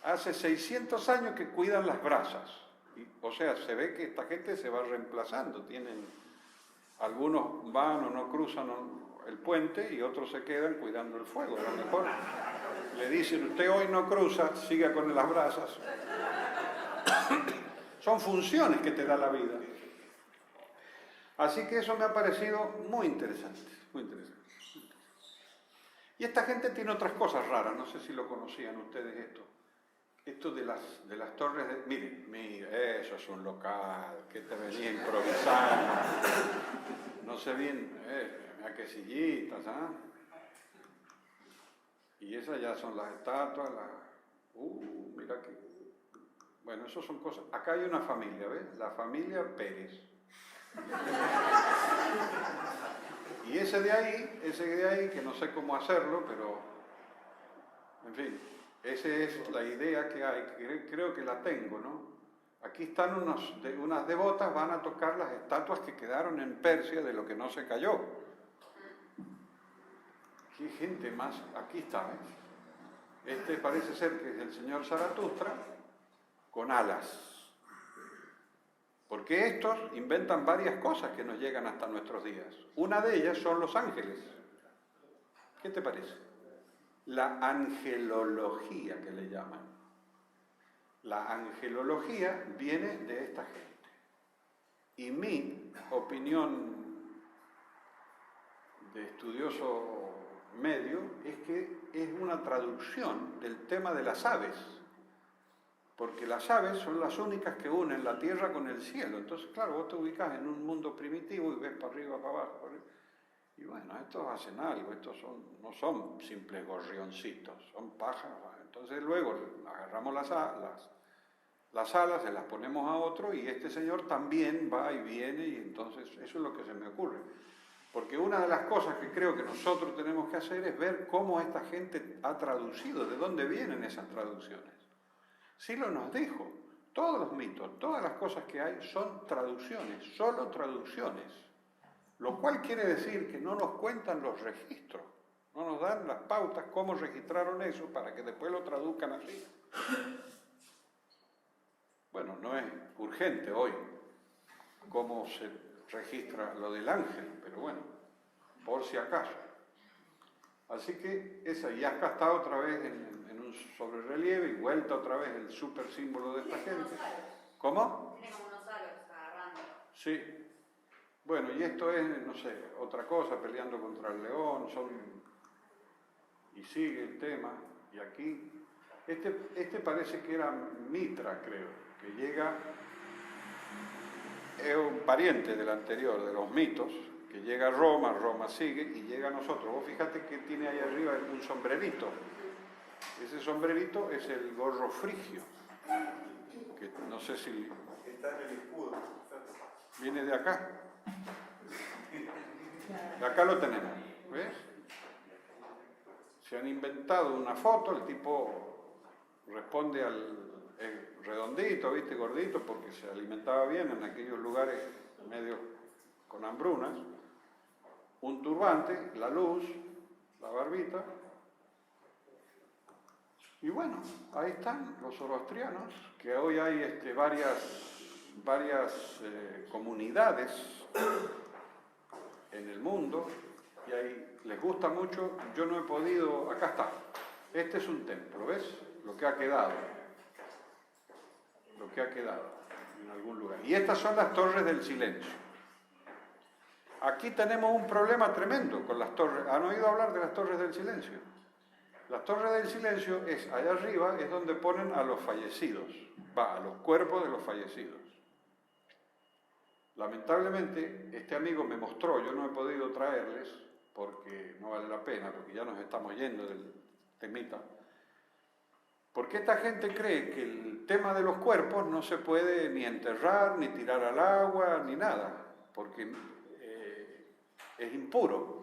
hace 600 años que cuidan las brasas. O sea, se ve que esta gente se va reemplazando. Algunos van o no cruzan el puente y otros se quedan cuidando el fuego. A lo mejor le dicen, usted hoy no cruza, siga con las brasas. Son funciones que te da la vida. Así que eso me ha parecido muy interesante, muy interesante. Y esta gente tiene otras cosas raras, no sé si lo conocían ustedes esto. Esto de las torres de... Mire, eso es un local, que te venía improvisando. No sé bien, mira qué sillitas, ¿ah? Y esas ya son las estatuas, mira que... Bueno, eso son cosas... Acá hay una familia, ¿ves? La familia Pérez. Y ese de ahí, que no sé cómo hacerlo, pero... En fin, esa es la idea que hay, creo que la tengo, ¿no? Aquí están unas devotas, van a tocar las estatuas que quedaron en Persia de lo que no se cayó. ¿Qué gente más? Aquí está, ¿ves? Este parece ser que es el señor Zaratustra con alas. Porque estos inventan varias cosas que nos llegan hasta nuestros días. Una de ellas son los ángeles. ¿Qué te parece? La angelología que le llaman. La angelología viene de esta gente. Y mi opinión de estudioso medio es que es una traducción del tema de las aves. Porque las aves son las únicas que unen la tierra con el cielo. Entonces, claro, vos te ubicás en un mundo primitivo y ves para arriba, para abajo, para arriba. Y bueno, estos hacen algo, no son simples gorrioncitos, son pájaros. Entonces luego agarramos las alas, se las ponemos a otro y este señor también va y viene y entonces eso es lo que se me ocurre. Porque una de las cosas que creo que nosotros tenemos que hacer es ver cómo esta gente ha traducido, de dónde vienen esas traducciones. Silo nos dijo, todos los mitos, todas las cosas que hay son traducciones, solo traducciones. Lo cual quiere decir que no nos cuentan los registros, no nos dan las pautas, cómo registraron eso para que después lo traduzcan así. Bueno, no es urgente hoy cómo se registra lo del ángel, pero bueno, por si acaso. Así que esa, y acá está otra vez en un sobrerrelieve y vuelta otra vez el súper símbolo de esta gente. ¿Cómo? Tiene como unos aros agarrando. Sí. Bueno, y esto es, no sé, otra cosa, peleando contra el león, y sigue el tema, y aquí, este parece que era Mitra, creo, que llega, es un pariente del anterior, de los mitos, que llega a Roma, Roma sigue, y llega a nosotros. Vos fíjate que tiene ahí arriba un sombrerito, ese sombrerito es el gorro frigio, que no sé si... Está en el escudo. Viene de acá. Y acá lo tenemos, ¿ves? Se han inventado una foto, el tipo responde redondito, ¿viste? Gordito, porque se alimentaba bien en aquellos lugares medio con hambrunas. Un turbante, la luz, la barbita. Y bueno, ahí están los zoroastrianos, que hoy hay varias comunidades en el mundo y ahí les gusta mucho. Yo no he podido, acá está, este es un templo, ¿ves? Lo que ha quedado en algún lugar. Y estas son las torres del silencio. Aquí tenemos un problema tremendo con las torres. ¿Han oído hablar de las torres del silencio? Las torres del silencio allá arriba es donde ponen a los fallecidos, a los cuerpos de los fallecidos. Lamentablemente, este amigo me mostró, yo no he podido traerles, porque no vale la pena, porque ya nos estamos yendo del temita, porque esta gente cree que el tema de los cuerpos no se puede ni enterrar, ni tirar al agua, ni nada, porque es impuro.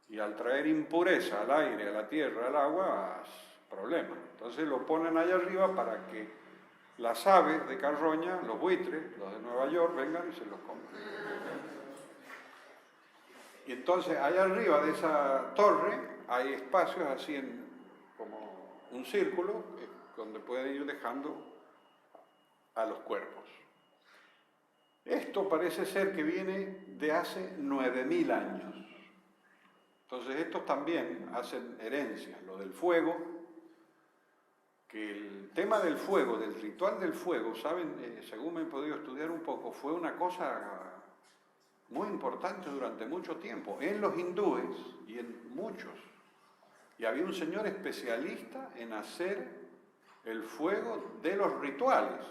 Y al traer impureza al aire, a la tierra, al agua, es problema. Entonces lo ponen allá arriba para que las aves de carroña, los buitres, los de Nueva York, vengan y se los coman. Y entonces allá arriba de esa torre hay espacios así como un círculo, donde pueden ir dejando a los cuerpos. Esto parece ser que viene de hace 9000 años. Entonces estos también hacen herencia, lo del fuego, que el tema del fuego, del ritual del fuego, saben, según me he podido estudiar un poco, fue una cosa muy importante durante mucho tiempo, en los hindúes y en muchos. Y había un señor especialista en hacer el fuego de los rituales.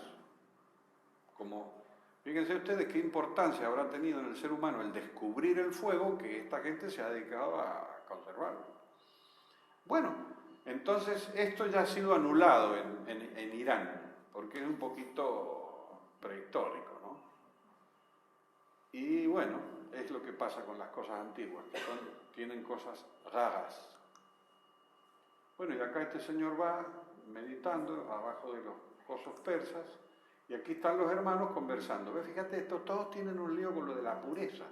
Como, fíjense ustedes qué importancia habrá tenido en el ser humano el descubrir el fuego, que esta gente se ha dedicado a conservarlo. Bueno, entonces esto ya ha sido anulado en Irán, porque es un poquito prehistórico, ¿no? Y bueno, es lo que pasa con las cosas antiguas, que tienen cosas raras. Bueno, y acá este señor va meditando abajo de los cosos persas, y aquí están los hermanos conversando. ¿Ves? Fíjate, estos todos tienen un lío con lo de la pureza,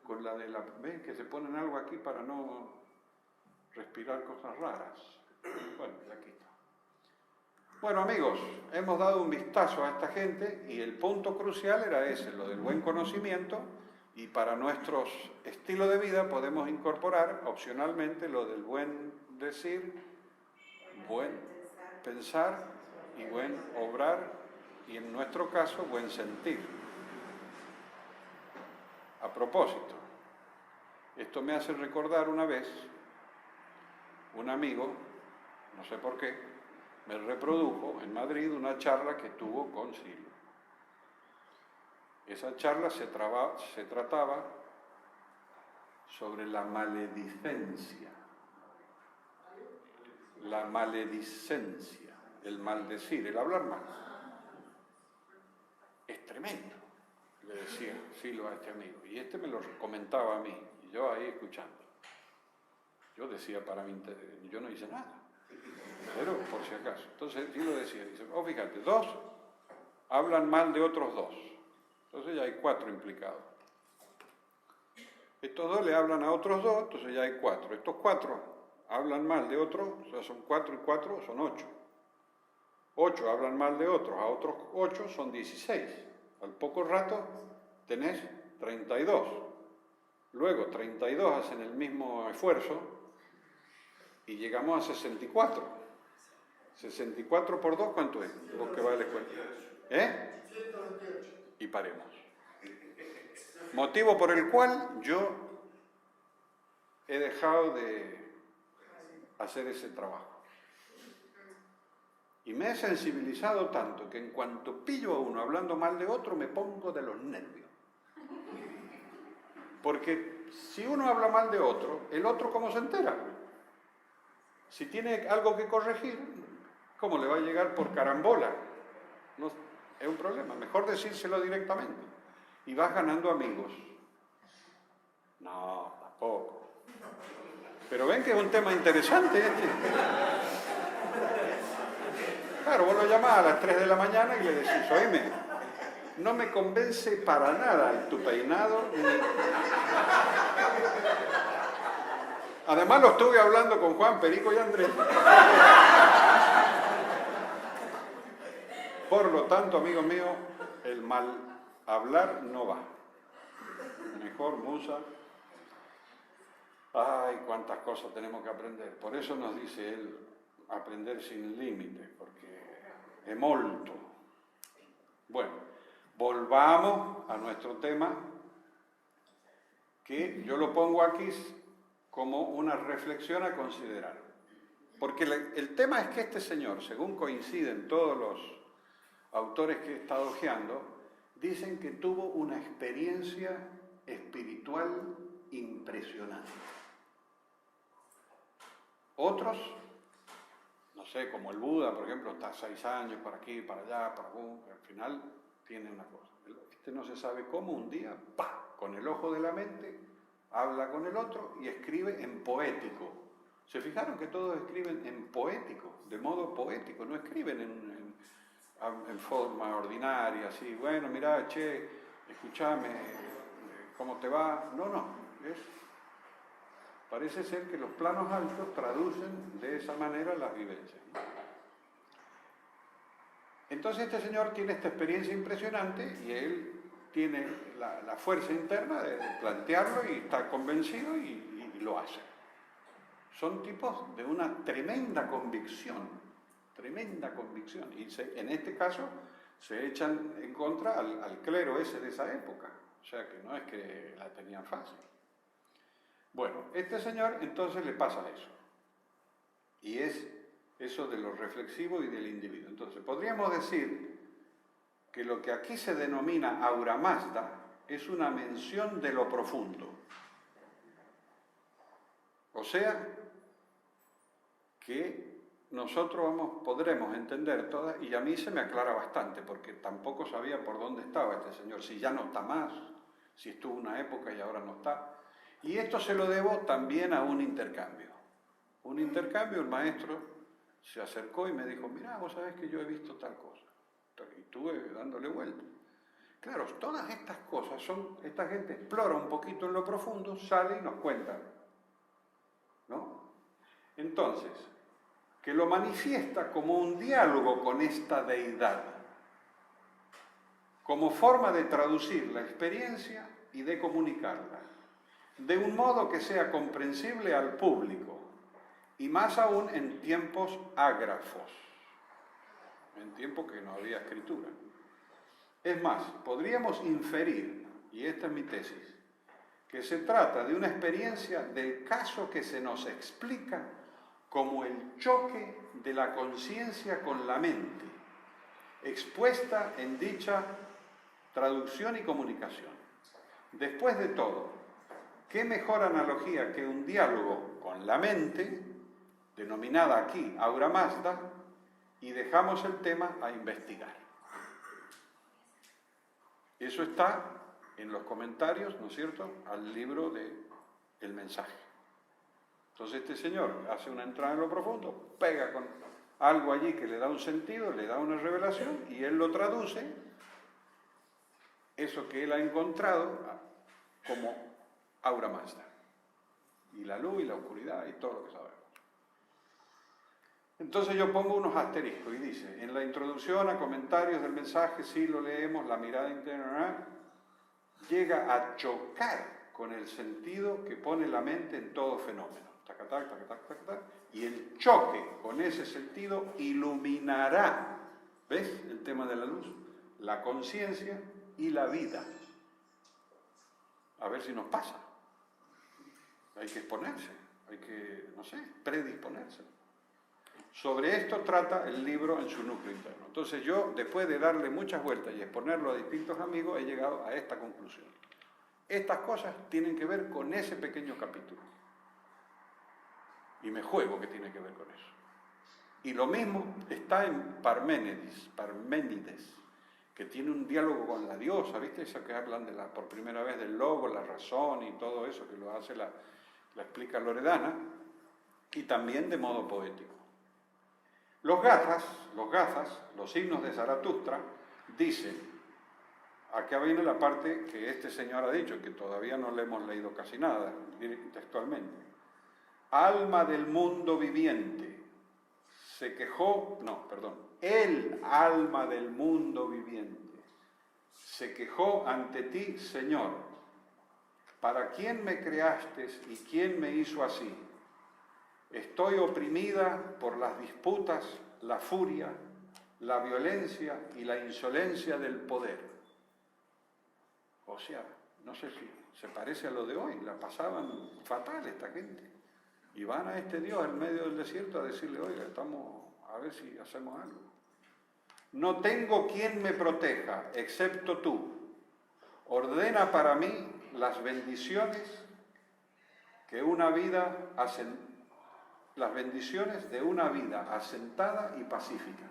con la de la... ¿Ven? Que se ponen algo aquí para no respirar cosas raras. Bueno, y aquí está. Bueno, amigos, hemos dado un vistazo a esta gente y el punto crucial era ese, lo del buen conocimiento, y para nuestro estilo de vida podemos incorporar opcionalmente lo del buen decir, buen pensar y buen obrar, y en nuestro caso, buen sentir. A propósito, esto me hace recordar una vez, un amigo, no sé por qué, me reprodujo en Madrid una charla que tuvo con Silvio. Esa charla se trataba sobre la maledicencia. La maledicencia, el maldecir, el hablar mal. Es tremendo, le decía Silvio a este amigo. Y este me lo comentaba a mí, y yo ahí escuchando. Yo decía para mí, yo no hice nada. Pero por si acaso. Entonces sí lo decía, dice, oh fíjate, 2 hablan mal de otros 2. Entonces ya hay 4 implicados. Estos 2 le hablan a otros 2, entonces ya hay 4. Estos 4 hablan mal de otros, o sea, son 4 y 4, son 8. 8 hablan mal de otros, a otros 8 son 16. Al poco rato tenés 32. Luego 32 hacen el mismo esfuerzo y llegamos a 64. 64 por 2, ¿cuánto es? Vos que va a la escuela. 128. Y paremos. Motivo por el cual yo he dejado de hacer ese trabajo. Y me he sensibilizado tanto que en cuanto pillo a uno hablando mal de otro, me pongo de los nervios. Porque si uno habla mal de otro, ¿el otro cómo se entera? Si tiene algo que corregir, ¿cómo le va a llegar por carambola? No, es un problema, mejor decírselo directamente. Y vas ganando amigos. No, tampoco. Pero ven que es un tema interesante este. Claro, vos lo llamás a las 3 de la mañana y le decís, oíme, no me convence para nada tu peinado. Además lo estuve hablando con Juan, Perico y Andrés. Por lo tanto, amigo mío, el mal hablar no va. Mejor musa. Ay, cuántas cosas tenemos que aprender. Por eso nos dice él, aprender sin límite, porque è molto. Bueno, volvamos a nuestro tema, que yo lo pongo aquí como una reflexión a considerar. Porque el tema es que este señor, según coinciden todos los autores que he estado hojeando, dicen que tuvo una experiencia espiritual impresionante. Otros, no sé, como el Buda, por ejemplo, está 6 años para aquí, para allá, para allá, al final tiene una cosa. Este no se sabe cómo, un día, ¡pah!, con el ojo de la mente, habla con el otro y escribe en poético. ¿Se fijaron que todos escriben en poético, de modo poético? No escriben en forma ordinaria, así, bueno, mirá, che, escuchame, ¿cómo te va? No, parece ser que los planos altos traducen de esa manera las vivencias. Entonces este señor tiene esta experiencia impresionante y él tiene la fuerza interna de plantearlo y está convencido y lo hace. Son tipos de una tremenda convicción. Y en este caso se echan en contra al clero ese de esa época. O sea que no es que la tenían fácil. Bueno, este señor entonces le pasa eso. Y es eso de lo reflexivo y del individuo. Entonces, podríamos decir que lo que aquí se denomina Aura Mazda es una mención de lo profundo. O sea, que nosotros podremos entender todas, y a mí se me aclara bastante, porque tampoco sabía por dónde estaba este señor, si ya no está más, si estuvo una época y ahora no está. Y esto se lo debo también a un intercambio. El maestro se acercó y me dijo, mirá, vos sabés que yo he visto tal cosa. Y estuve dándole vuelta. Claro, todas estas cosas esta gente explora un poquito en lo profundo, sale y nos cuenta, ¿no? Entonces, que lo manifiesta como un diálogo con esta deidad, como forma de traducir la experiencia y de comunicarla, de un modo que sea comprensible al público, y más aún en tiempos ágrafos, en tiempos que no había escritura. Es más, podríamos inferir, y esta es mi tesis, que se trata de una experiencia del caso que se nos explica como el choque de la conciencia con la mente, expuesta en dicha traducción y comunicación. Después de todo, ¿qué mejor analogía que un diálogo con la mente, denominada aquí Aura Mazda, y dejamos el tema a investigar? Eso está en los comentarios, ¿no es cierto?, al libro de El Mensaje. Entonces este señor hace una entrada en lo profundo, pega con algo allí que le da un sentido, le da una revelación, y él lo traduce, eso que él ha encontrado, como Aura Mazda. Y la luz y la oscuridad y todo lo que sabemos. Entonces yo pongo unos asteriscos y dice, en la introducción a comentarios del mensaje, si lo leemos, la mirada interna llega a chocar con el sentido que pone la mente en todo fenómeno. Y el choque con ese sentido iluminará, ¿ves el tema de la luz? La conciencia y la vida. A ver si nos pasa. Hay que exponerse, hay que, no sé, predisponerse. Sobre esto trata el libro en su núcleo interno. Entonces yo, después de darle muchas vueltas y exponerlo a distintos amigos, he llegado a esta conclusión. Estas cosas tienen que ver con ese pequeño capítulo. Y me juego que tiene que ver con eso. Y lo mismo está en Parménides, que tiene un diálogo con la diosa, ¿viste? Eso que hablan por primera vez del logo, la razón y todo eso, que lo hace la explica Loredana, y también de modo poético. Los Gathas, los himnos de Zaratustra, dicen, acá viene la parte que este señor ha dicho, que todavía no le hemos leído casi nada, textualmente. Alma del mundo viviente, el alma del mundo viviente, se quejó ante ti, Señor, ¿para quién me creaste y quién me hizo así? Estoy oprimida por las disputas, la furia, la violencia y la insolencia del poder. O sea, no sé si se parece a lo de hoy, la pasaban fatal esta gente. Y van a este Dios en medio del desierto a decirle, oiga, estamos a ver si hacemos algo. No tengo quien me proteja, excepto tú. Ordena para mí las bendiciones de una vida asentada y pacífica.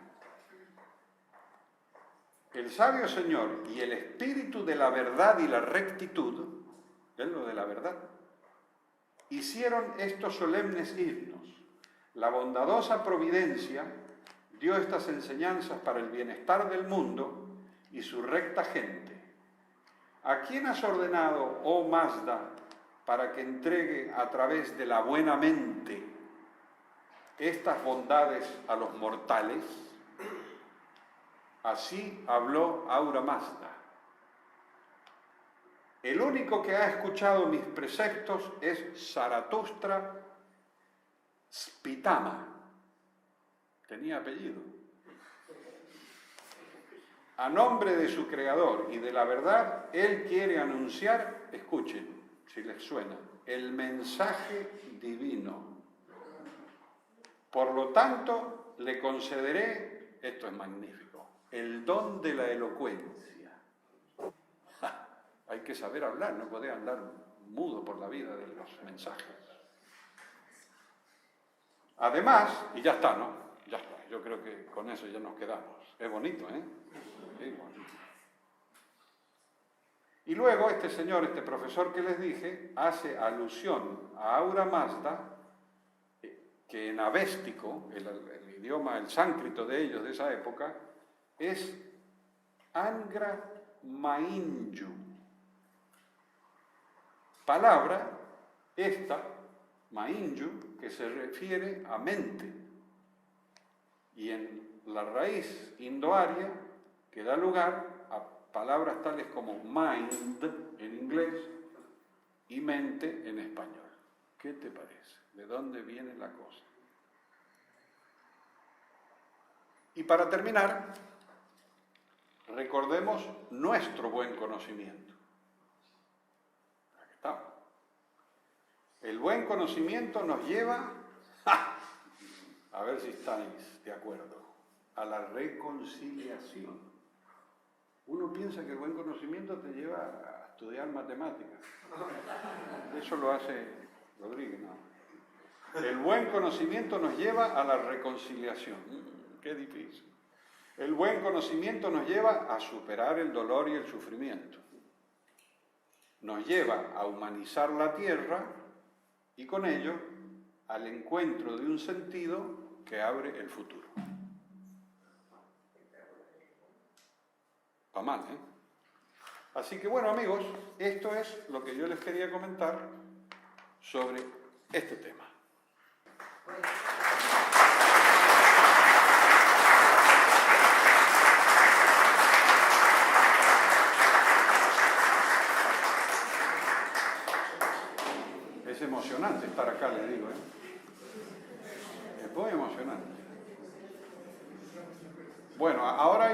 El sabio Señor y el espíritu de la verdad y la rectitud, es lo de la verdad, hicieron estos solemnes himnos. La bondadosa providencia dio estas enseñanzas para el bienestar del mundo y su recta gente. ¿A quién has ordenado, oh Mazda, para que entregue a través de la buena mente estas bondades a los mortales? Así habló Ahura Mazda. El único que ha escuchado mis preceptos es Zaratustra Spitama. Tenía apellido. A nombre de su creador y de la verdad, él quiere anunciar, escuchen, si les suena, el mensaje divino. Por lo tanto, le concederé, esto es magnífico, el don de la elocuencia. Hay que saber hablar, no puede andar mudo por la vida de los mensajes. Además, y ya está, ¿no? Ya está, yo creo que con eso ya nos quedamos. Es bonito, ¿eh? Sí, bonito. Y luego este señor, este profesor que les dije, hace alusión a Ahura Mazda, que en avéstico, el idioma, el sánscrito de ellos de esa época, es Angra Mainyu. Palabra, esta, Mainyu, que se refiere a mente. Y en la raíz indoaria, que da lugar a palabras tales como mind en inglés y mente en español. ¿Qué te parece? ¿De dónde viene la cosa? Y para terminar, recordemos nuestro buen conocimiento. Aquí estamos. El buen conocimiento nos lleva, a ver si estáis de acuerdo, a la reconciliación. Uno piensa que el buen conocimiento te lleva a estudiar matemáticas. Eso lo hace Rodríguez, ¿no? El buen conocimiento nos lleva a la reconciliación. Qué difícil. El buen conocimiento nos lleva a superar el dolor y el sufrimiento. Nos lleva a humanizar la tierra y con ello al encuentro de un sentido que abre el futuro. Va mal, ¿eh? Así que bueno, amigos, esto es lo que yo les quería comentar sobre este tema. Es emocionante estar acá, les digo, ¿eh? Es muy emocionante. Bueno, ahora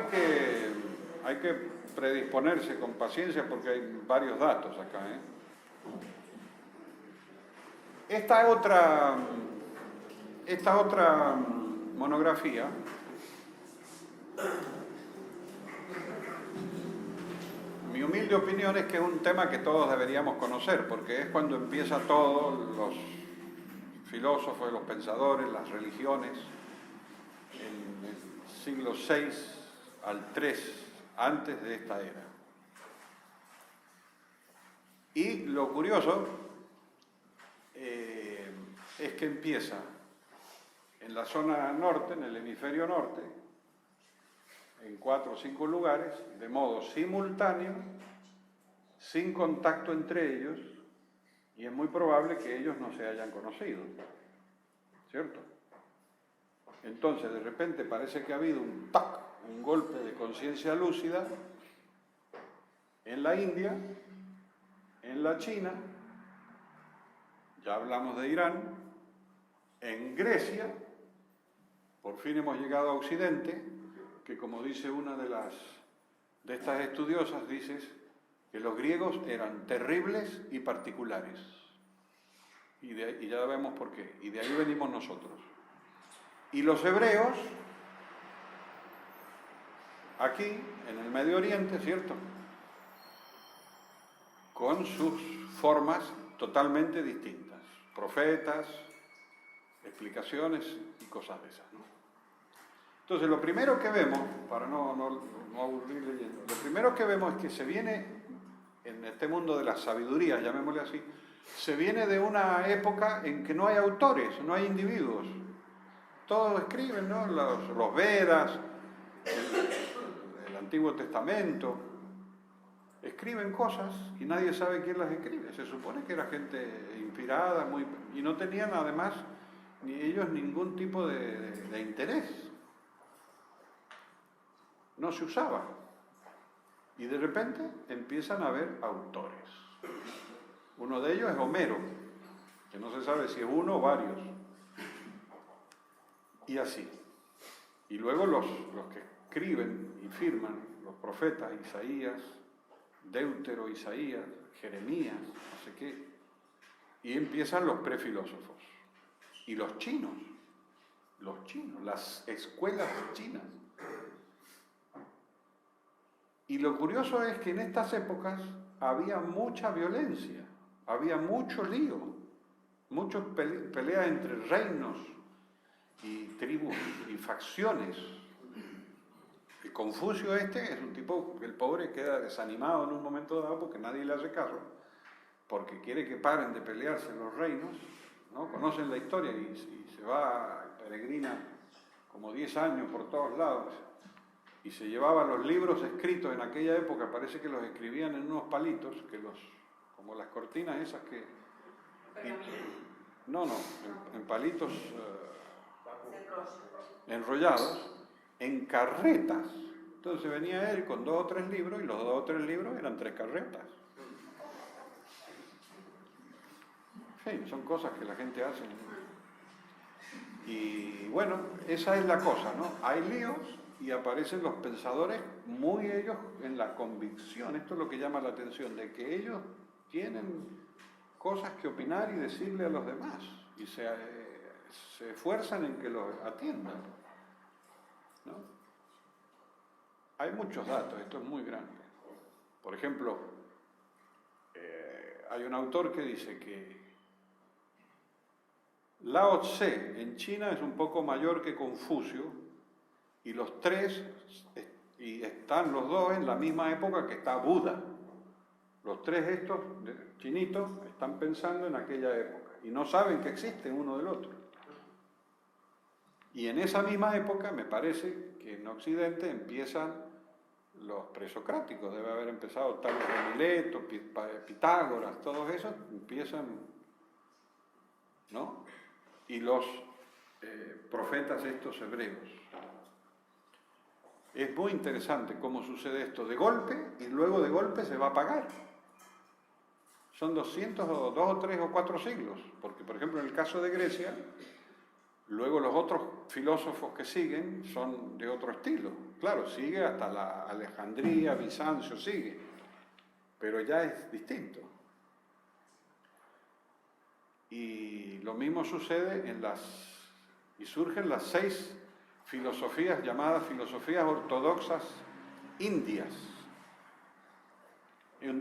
hay que predisponerse con paciencia porque hay varios datos acá, ¿eh? Esta otra monografía mi humilde opinión es que es un tema que todos deberíamos conocer, porque es cuando empieza todo, los filósofos, los pensadores, las religiones, en el siglo VI al III, antes de esta era. Y lo curioso es que empieza en la zona norte, en el hemisferio norte, en 4 o 5 lugares, de modo simultáneo, sin contacto entre ellos, y es muy probable que ellos no se hayan conocido, ¿cierto? Entonces, de repente parece que ha habido un golpe de conciencia lúcida en la India, en la China, ya hablamos de Irán, en Grecia, por fin hemos llegado a Occidente, que como dice una de estas estudiosas, dice que los griegos eran terribles y particulares. Y ya vemos por qué. Y de ahí venimos nosotros. Y los hebreos, aquí, en el Medio Oriente, ¿cierto?, con sus formas totalmente distintas. Profetas, explicaciones y cosas de esas, ¿no? Entonces, lo primero que vemos, para no aburrir leyendo, lo primero que vemos es que se viene, en este mundo de la sabiduría, llamémosle así, se viene de una época en que no hay autores, no hay individuos. Todos escriben, ¿no? Los Vedas, el Antiguo Testamento, escriben cosas y nadie sabe quién las escribe. Se supone que era gente inspirada, y no tenían además ni ellos ningún tipo de interés. no se usaba. Y de repente empiezan a haber autores. Uno de ellos es Homero, que no se sabe si es uno o varios. Y así. Y luego los que escriben y firman, los profetas, Isaías, Deutero, Isaías, Jeremías, no sé qué. Y empiezan los prefilósofos. Y los chinos, las escuelas chinas. Y lo curioso es que en estas épocas había mucha violencia, había mucho lío, muchas peleas entre reinos y tribus y facciones. El Confucio es un tipo que el pobre queda desanimado en un momento dado porque nadie le hace caso, porque quiere que paren de pelearse los reinos, ¿no? Conocen la historia y se va, peregrina como 10 años por todos lados. Y se llevaban los libros escritos en aquella época, parece que los escribían en unos palitos, como las cortinas esas que... en palitos enrollados, en carretas. Entonces venía él con 2 o 3 libros, y los 2 o 3 libros eran 3 carretas. Sí, son cosas que la gente hace. Y bueno, esa es la cosa, ¿no? Hay líos y aparecen los pensadores muy ellos en la convicción, esto es lo que llama la atención, de que ellos tienen cosas que opinar y decirle a los demás, y se esfuerzan en que los atiendan, ¿no? Hay muchos datos, esto es muy grande. Por ejemplo, hay un autor que dice que Lao Tse en China es un poco mayor que Confucio, y los 3, y están los 2 en la misma época que está Buda. Los 3 estos chinitos están pensando en aquella época y no saben que existen uno del otro. Y en esa misma época me parece que en Occidente empiezan los presocráticos, debe haber empezado Tales de Mileto, Pitágoras, todos esos empiezan, ¿no? Y los profetas estos hebreos. Es muy interesante cómo sucede esto de golpe, y luego de golpe se va a apagar. Son 200 o 2 o 3 o 4 siglos, porque por ejemplo en el caso de Grecia, luego los otros filósofos que siguen son de otro estilo. Claro, sigue hasta la Alejandría, Bizancio, sigue, pero ya es distinto. Y lo mismo sucede y surgen las 6 filosofías llamadas filosofías ortodoxas indias.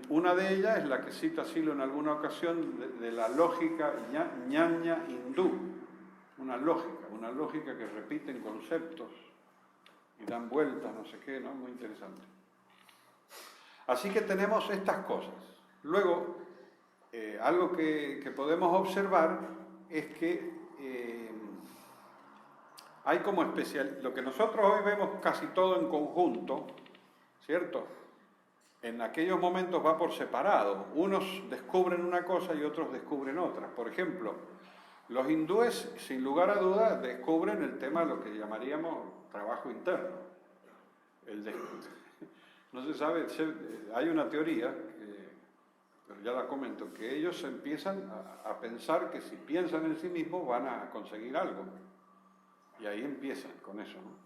Una de ellas es la que cita Silo en alguna ocasión de la lógica ñaña hindú, una lógica que repiten conceptos y dan vueltas, no sé qué, ¿no? Muy interesante. Así que tenemos estas cosas. Luego, algo que podemos observar es que hay como lo que nosotros hoy vemos casi todo en conjunto, ¿cierto? En aquellos momentos va por separado. Unos descubren una cosa y otros descubren otra. Por ejemplo, los hindúes, sin lugar a dudas, descubren el tema de lo que llamaríamos trabajo interno. No se sabe, hay una teoría, pero ya la comento, que ellos empiezan a pensar que si piensan en sí mismos van a conseguir algo. Y ahí empiezan con eso, ¿no?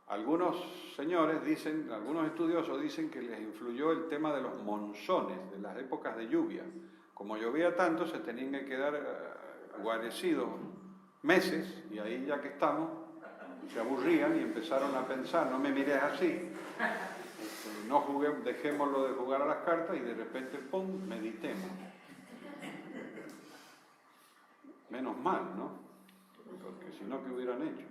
Algunos señores dicen, algunos estudiosos dicen que les influyó el tema de los monzones, de las épocas de lluvia. Como llovía tanto, se tenían que quedar guarecidos meses, y ahí ya que estamos, se aburrían y empezaron a pensar, no me mires así, dejémoslo de jugar a las cartas, y de repente, ¡pum!, meditemos. Menos mal, ¿no? Porque si no, ¿qué hubieran hecho?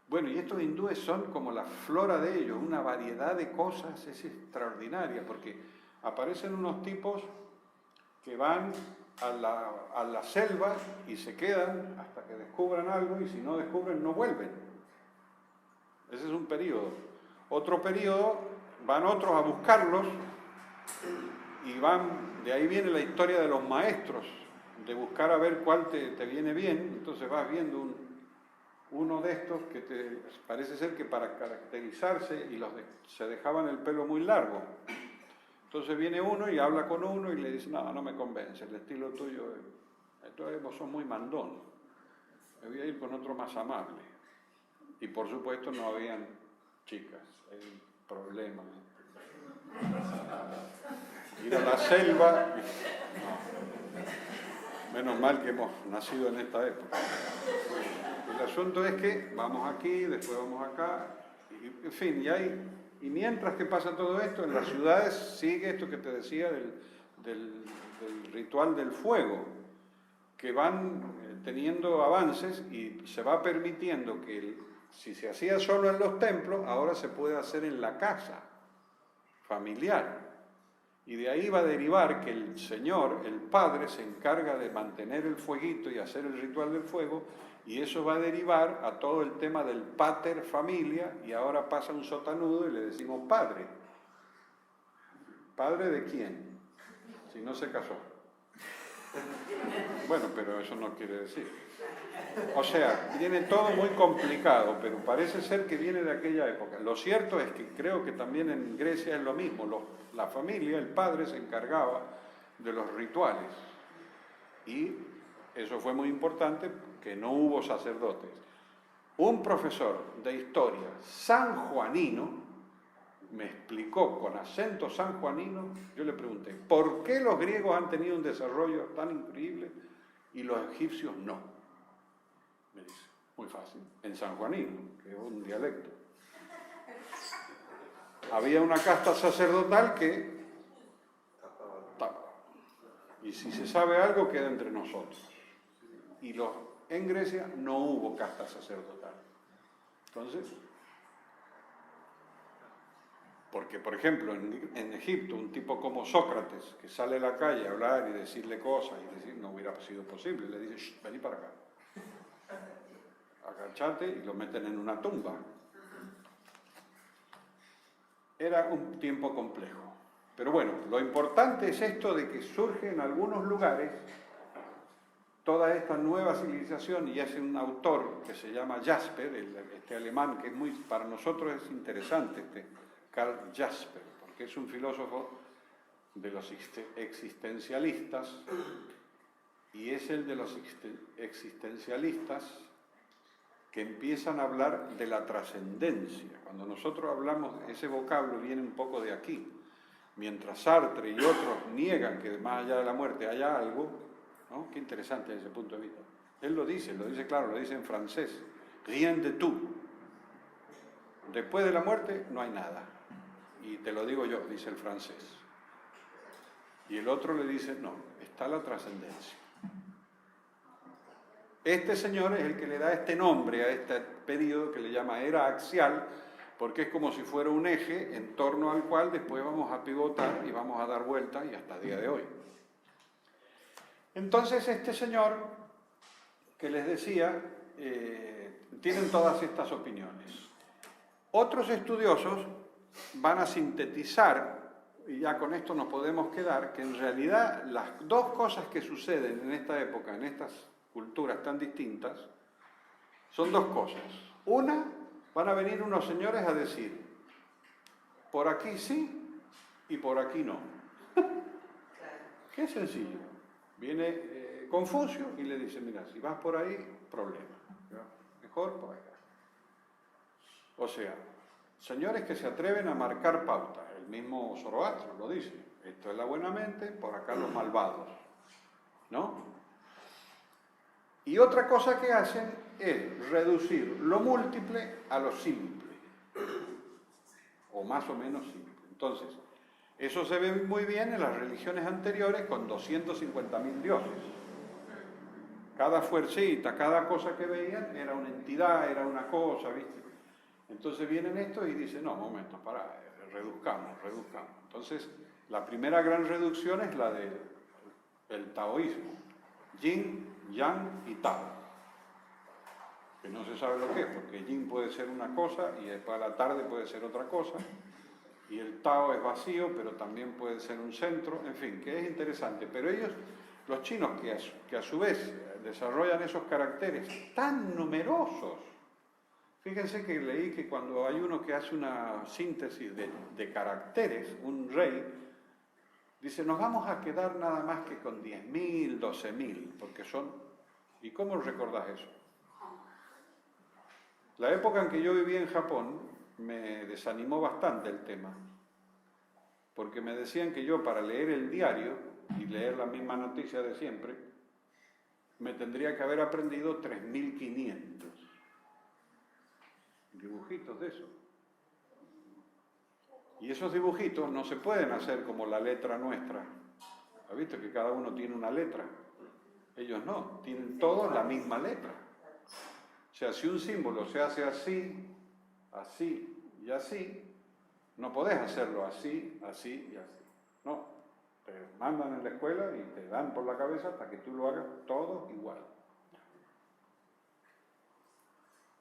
Bueno, y estos hindúes son como la flora de ellos, una variedad de cosas, es extraordinaria, porque aparecen unos tipos que van a la selva y se quedan hasta que descubran algo, y si no descubren, no vuelven. Ese es un periodo. Otro periodo, van otros a buscarlos, y de ahí viene la historia de los maestros, de buscar a ver cuál te viene bien. Entonces vas viendo uno de estos que parece ser que para caracterizarse se dejaban el pelo muy largo. Entonces viene uno y habla con uno y le dice, no, no me convence, el estilo tuyo, entonces vos sos muy mandón, me voy a ir con otro más amable. Y por supuesto no habían chicas, hay problemas. Ir a la selva, no. Menos mal que hemos nacido en esta época. El asunto es que vamos aquí, después vamos acá, y, en fin, y mientras que pasa todo esto, en las ciudades sigue esto que te decía del ritual del fuego, que van teniendo avances y se va permitiendo que si se hacía solo en los templos, ahora se puede hacer en la casa familiar. Y de ahí va a derivar que el Señor, el Padre, se encarga de mantener el fueguito y hacer el ritual del fuego, y eso va a derivar a todo el tema del pater familia, y ahora pasa un sotanudo y le decimos padre. ¿Padre de quién? Si no se casó. Bueno, pero eso no quiere decir. O sea, viene todo muy complicado, pero parece ser que viene de aquella época. Lo cierto es que creo que también en Grecia es lo mismo. La familia, el padre, se encargaba de los rituales. Y eso fue muy importante, que no hubo sacerdotes. Un profesor de historia sanjuanino me explicó con acento sanjuanino, yo le pregunté, ¿por qué los griegos han tenido un desarrollo tan increíble y los egipcios no? Me dice, muy fácil, en sanjuanino, que es un dialecto. Había una casta sacerdotal que tapaba. Y si se sabe algo, queda entre nosotros. Y en Grecia no hubo casta sacerdotal. Entonces, porque, por ejemplo, en Egipto, un tipo como Sócrates, que sale a la calle a hablar y decirle cosas, y decir, no hubiera sido posible, le dice, vení para acá, agachate, y lo meten en una tumba. Era un tiempo complejo. Pero bueno, lo importante es esto de que surge en algunos lugares toda esta nueva civilización, y es un autor que se llama Jasper, este alemán, que para nosotros es interesante, Karl Jasper, porque es un filósofo de los existencialistas, y es el de los existencialistas que empiezan a hablar de la trascendencia. Cuando nosotros hablamos, ese vocablo viene un poco de aquí. Mientras Sartre y otros niegan que más allá de la muerte haya algo, ¿no? Qué interesante desde ese punto de vista. Él lo dice claro, lo dice en francés. Rien de tout. Después de la muerte no hay nada. Y te lo digo yo, dice el francés. Y el otro le dice, no, está la trascendencia. Este señor es el que le da este nombre a este periodo que le llama era axial, porque es como si fuera un eje en torno al cual después vamos a pivotar y vamos a dar vueltas y hasta el día de hoy. Entonces este señor, que les decía, tienen todas estas opiniones. Otros estudiosos van a sintetizar, y ya con esto nos podemos quedar, que en realidad las dos cosas que suceden en esta época, en estas culturas tan distintas, son dos cosas. Una, van a venir unos señores a decir, por aquí sí y por aquí no. Qué sencillo. Viene Confucio y le dice, mira, si vas por ahí, problema. Mejor por acá. O sea, señores que se atreven a marcar pautas. El mismo Zoroastro lo dice. Esto es la buena mente, por acá los malvados. ¿No? Y otra cosa que hacen es reducir lo múltiple a lo simple, o más o menos simple. Entonces, eso se ve muy bien en las religiones anteriores con 250.000 dioses. Cada fuercita, cada cosa que veían era una entidad, era una cosa, ¿viste? Entonces vienen estos y dicen, no, momento, pará, reduzcamos. Entonces, la primera gran reducción es la del taoísmo. Yin, Yang y Tao, que no se sabe lo que es, porque Yin puede ser una cosa y después a la tarde puede ser otra cosa, y el Tao es vacío, pero también puede ser un centro, en fin, que es interesante. Pero ellos, los chinos, que a su vez desarrollan esos caracteres tan numerosos, Fíjense que leí que cuando hay uno que hace una síntesis de caracteres, un rey, dice, nos vamos a quedar nada más que con 10.000, 12.000, porque son... ¿Y cómo recordás eso? La época en que yo vivía en Japón me desanimó bastante el tema, porque me decían que yo para leer el diario y leer la misma noticia de siempre, me tendría que haber aprendido 3.500 dibujitos de eso. Y esos dibujitos no se pueden hacer como la letra nuestra. ¿Has visto que cada uno tiene una letra? Ellos no, tienen todos la misma letra. O sea, si un símbolo se hace así, así y así, no podés hacerlo así, así y así. No, te mandan en la escuela y te dan por la cabeza hasta que tú lo hagas todo igual.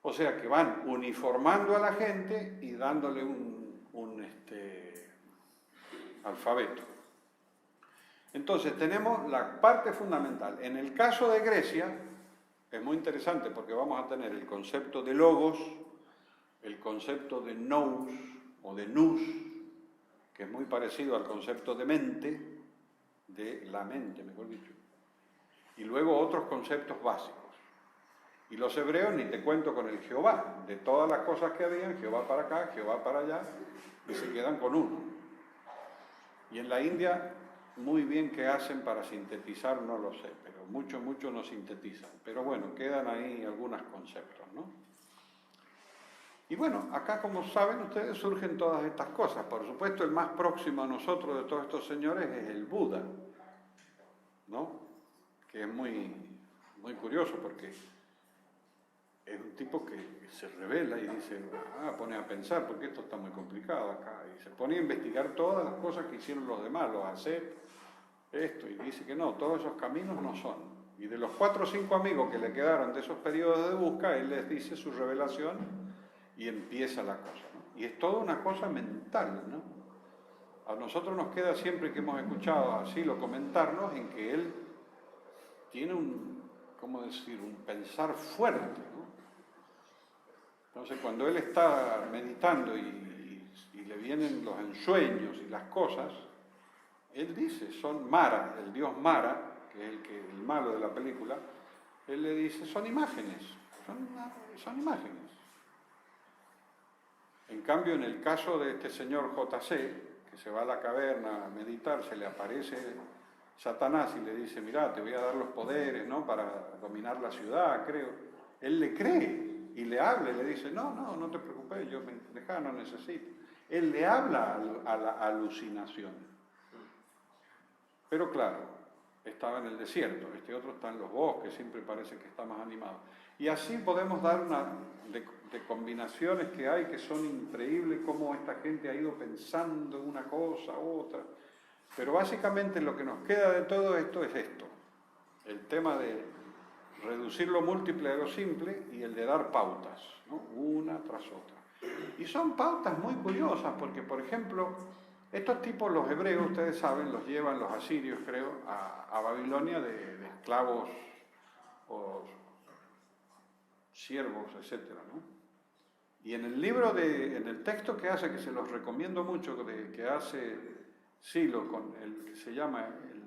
O sea que van uniformando a la gente y dándole un alfabeto. Entonces tenemos la parte fundamental. En el caso de Grecia, es muy interesante porque vamos a tener el concepto de logos, el concepto de nous o de nous, que es muy parecido al concepto de mente, de la mente, mejor dicho, y luego otros conceptos básicos. Y los hebreos, ni te cuento con el Jehová, de todas las cosas que habían, Jehová para acá, Jehová para allá, y se quedan con uno. Y en la India, muy bien que hacen para sintetizar, no lo sé, pero mucho no sintetizan. Pero bueno, quedan ahí algunos conceptos, ¿no? Y bueno, acá como saben ustedes surgen todas estas cosas. Por supuesto, el más próximo a nosotros de todos estos señores es el Buda, ¿no? Que es muy curioso porque es un tipo que se revela y dice, pone a pensar porque esto está muy complicado acá. Y se pone a investigar todas las cosas que hicieron los demás, los ascetas, esto, y dice que no, todos esos caminos no son. Y de los 4 o 5 amigos que le quedaron de esos periodos de busca, él les dice su revelación y empieza la cosa, ¿no? Y es toda una cosa mental, ¿no? A nosotros nos queda siempre que hemos escuchado a Silo comentarnos en que él tiene un pensar fuerte, ¿no? Entonces cuando él está meditando y le vienen los ensueños y las cosas, él dice, son Mara, el dios Mara, que es el malo de la película, él le dice, son imágenes, son imágenes. En cambio, en el caso de este señor J.C., que se va a la caverna a meditar, se le aparece Satanás y le dice, mirá, te voy a dar los poderes, ¿no?, para dominar la ciudad, creo. Él le cree y le habla y le dice, no te preocupes, yo no necesito. Él le habla a la alucinación. Pero claro, estaba en el desierto, este otro está en los bosques, siempre parece que está más animado. Y así podemos dar una de combinaciones que hay que son increíbles, cómo esta gente ha ido pensando una cosa, otra. Pero básicamente lo que nos queda de todo esto es esto, el tema de reducir lo múltiple a lo simple y el de dar pautas, ¿no?, una tras otra. Y son pautas muy curiosas porque, por ejemplo, estos tipos, los hebreos, ustedes saben, los llevan los asirios, creo, a Babilonia de esclavos o siervos, etcétera, ¿no? Y en el libro, en el texto que hace, que se los recomiendo mucho, que hace Silo, con el que se llama el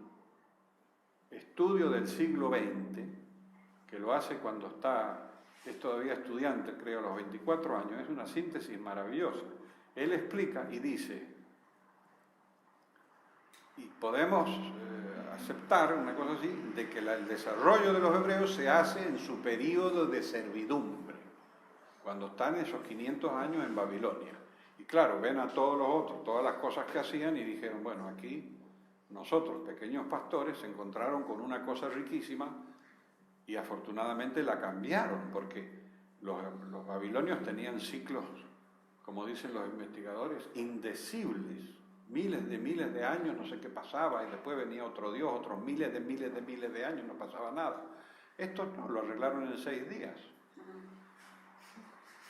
Estudio del siglo XX, que lo hace cuando es todavía estudiante, creo, a los 24 años, es una síntesis maravillosa. Él explica y dice, y podemos aceptar una cosa así, de que el desarrollo de los hebreos se hace en su periodo de servidumbre, cuando están esos 500 años en Babilonia. Y claro, ven a todos los otros, todas las cosas que hacían y dijeron, bueno, aquí nosotros, pequeños pastores, se encontraron con una cosa riquísima y afortunadamente la cambiaron, porque los babilonios tenían ciclos, como dicen los investigadores, indecibles. Miles de años, no sé qué pasaba, y después venía otro dios, otros miles de años, no pasaba nada. Esto no, lo arreglaron en 6 días.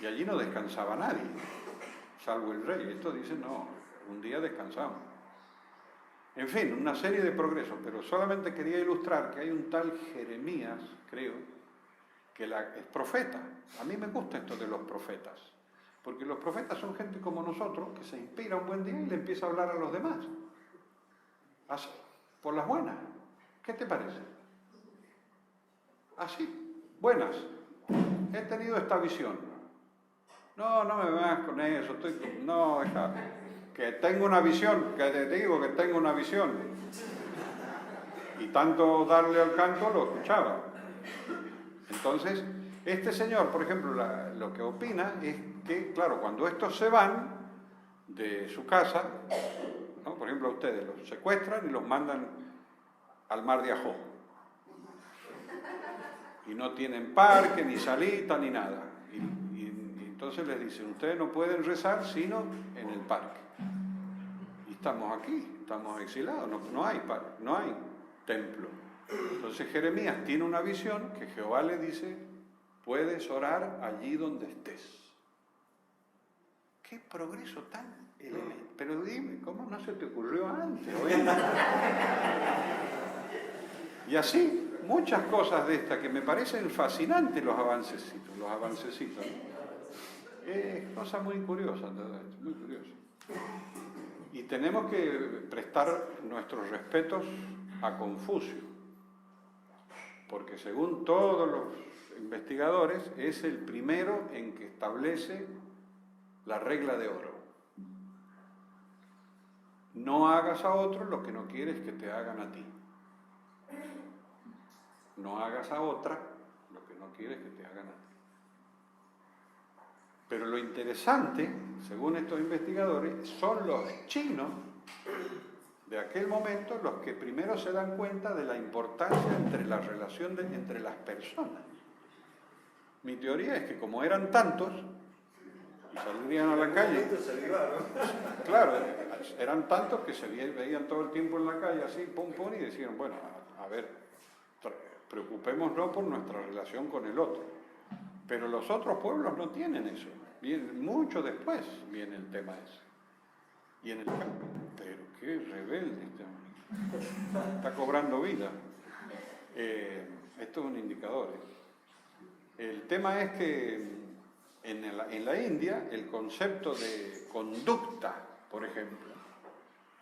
Y allí no descansaba nadie, salvo el rey. Esto dice, no, un día descansamos. En fin, una serie de progresos, pero solamente quería ilustrar que hay un tal Jeremías, creo, que es profeta. A mí me gusta esto de los profetas, porque los profetas son gente como nosotros que se inspira un buen día y le empieza a hablar a los demás. Así, por las buenas. ¿Qué te parece? Así, buenas. He tenido esta visión. No, no me vas con eso. No, que tengo una visión, que te digo que tengo una visión. Y tanto darle al canto lo escuchaba. Entonces, este señor, por ejemplo, lo que opina es que, claro, cuando estos se van de su casa, ¿no? Por ejemplo, a ustedes los secuestran y los mandan al mar de Ajó. Y no tienen parque, ni salita, ni nada. Y entonces les dicen, ustedes no pueden rezar sino en el parque. Y estamos aquí, estamos exilados, no hay parque, no hay templo. Entonces Jeremías tiene una visión que Jehová le dice, puedes orar allí donde estés. ¡Qué progreso tan elemental! Pero dime, ¿cómo no se te ocurrió antes? Y así, muchas cosas de estas que me parecen fascinantes los avancecitos, ¿no? Es cosa muy curiosa, muy curiosa. Y tenemos que prestar nuestros respetos a Confucio, porque según todos los investigadores es el primero en que establece la regla de oro. No hagas a otros lo que no quieres que te hagan a ti. No hagas a otra lo que no quieres que te hagan a ti. Pero lo interesante, según estos investigadores, son los chinos de aquel momento los que primero se dan cuenta de la importancia entre la relación entre las personas. Mi teoría es que como eran tantos, y saldrían a la calle, claro, eran tantos que se veían todo el tiempo en la calle así, pum, pum, y decían, bueno, a ver, preocupémonos por nuestra relación con el otro. Pero los otros pueblos no tienen eso. Mucho después viene el tema ese. Y en el campo, pero qué rebelde este hombre. Está cobrando vida. Esto es un indicador. El tema es que en la India el concepto de conducta, por ejemplo,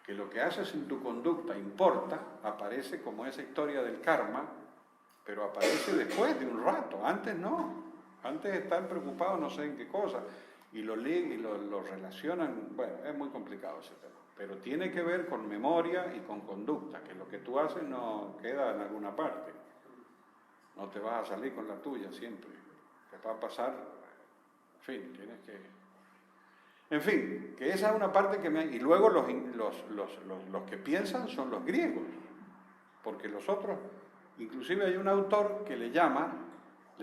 que lo que haces en tu conducta importa, aparece como esa historia del karma, pero aparece después de un rato, antes no. Antes están preocupados no sé en qué cosa, y lo relacionan, bueno, es muy complicado ese tema, pero tiene que ver con memoria y con conducta, que lo que tú haces no queda en alguna parte, no te vas a salir con la tuya siempre, te va a pasar, en fin, tienes que... En fin, que esa es una parte que y luego los que piensan son los griegos, porque los otros, inclusive hay un autor que le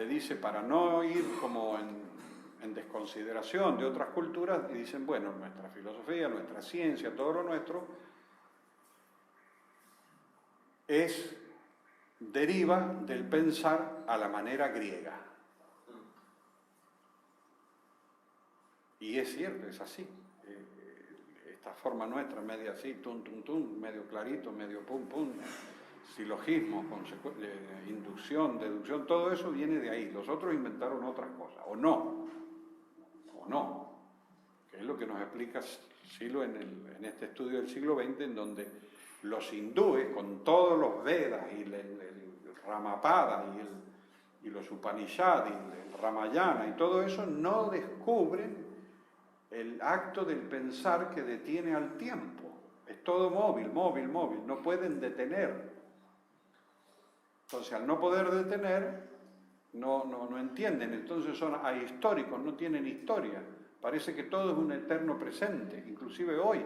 dice, para no ir como en desconsideración de otras culturas, y dicen, bueno, nuestra filosofía, nuestra ciencia, todo lo nuestro, deriva del pensar a la manera griega. Y es cierto, es así. Esta forma nuestra, media así, tum, tum, tum, medio clarito, medio pum, pum, silogismo, inducción, deducción, todo eso viene de ahí. Los otros inventaron otras cosas, o no, que es lo que nos explica Silo en este estudio del siglo XX, en donde los hindúes, con todos los Vedas y el Ramapada y los Upanishad y el Ramayana y todo eso, no descubren el acto del pensar que detiene al tiempo. Es todo móvil, no pueden detener. Entonces, al no poder detener, no entienden. Entonces son ahistóricos, no tienen historia. Parece que todo es un eterno presente, inclusive hoy.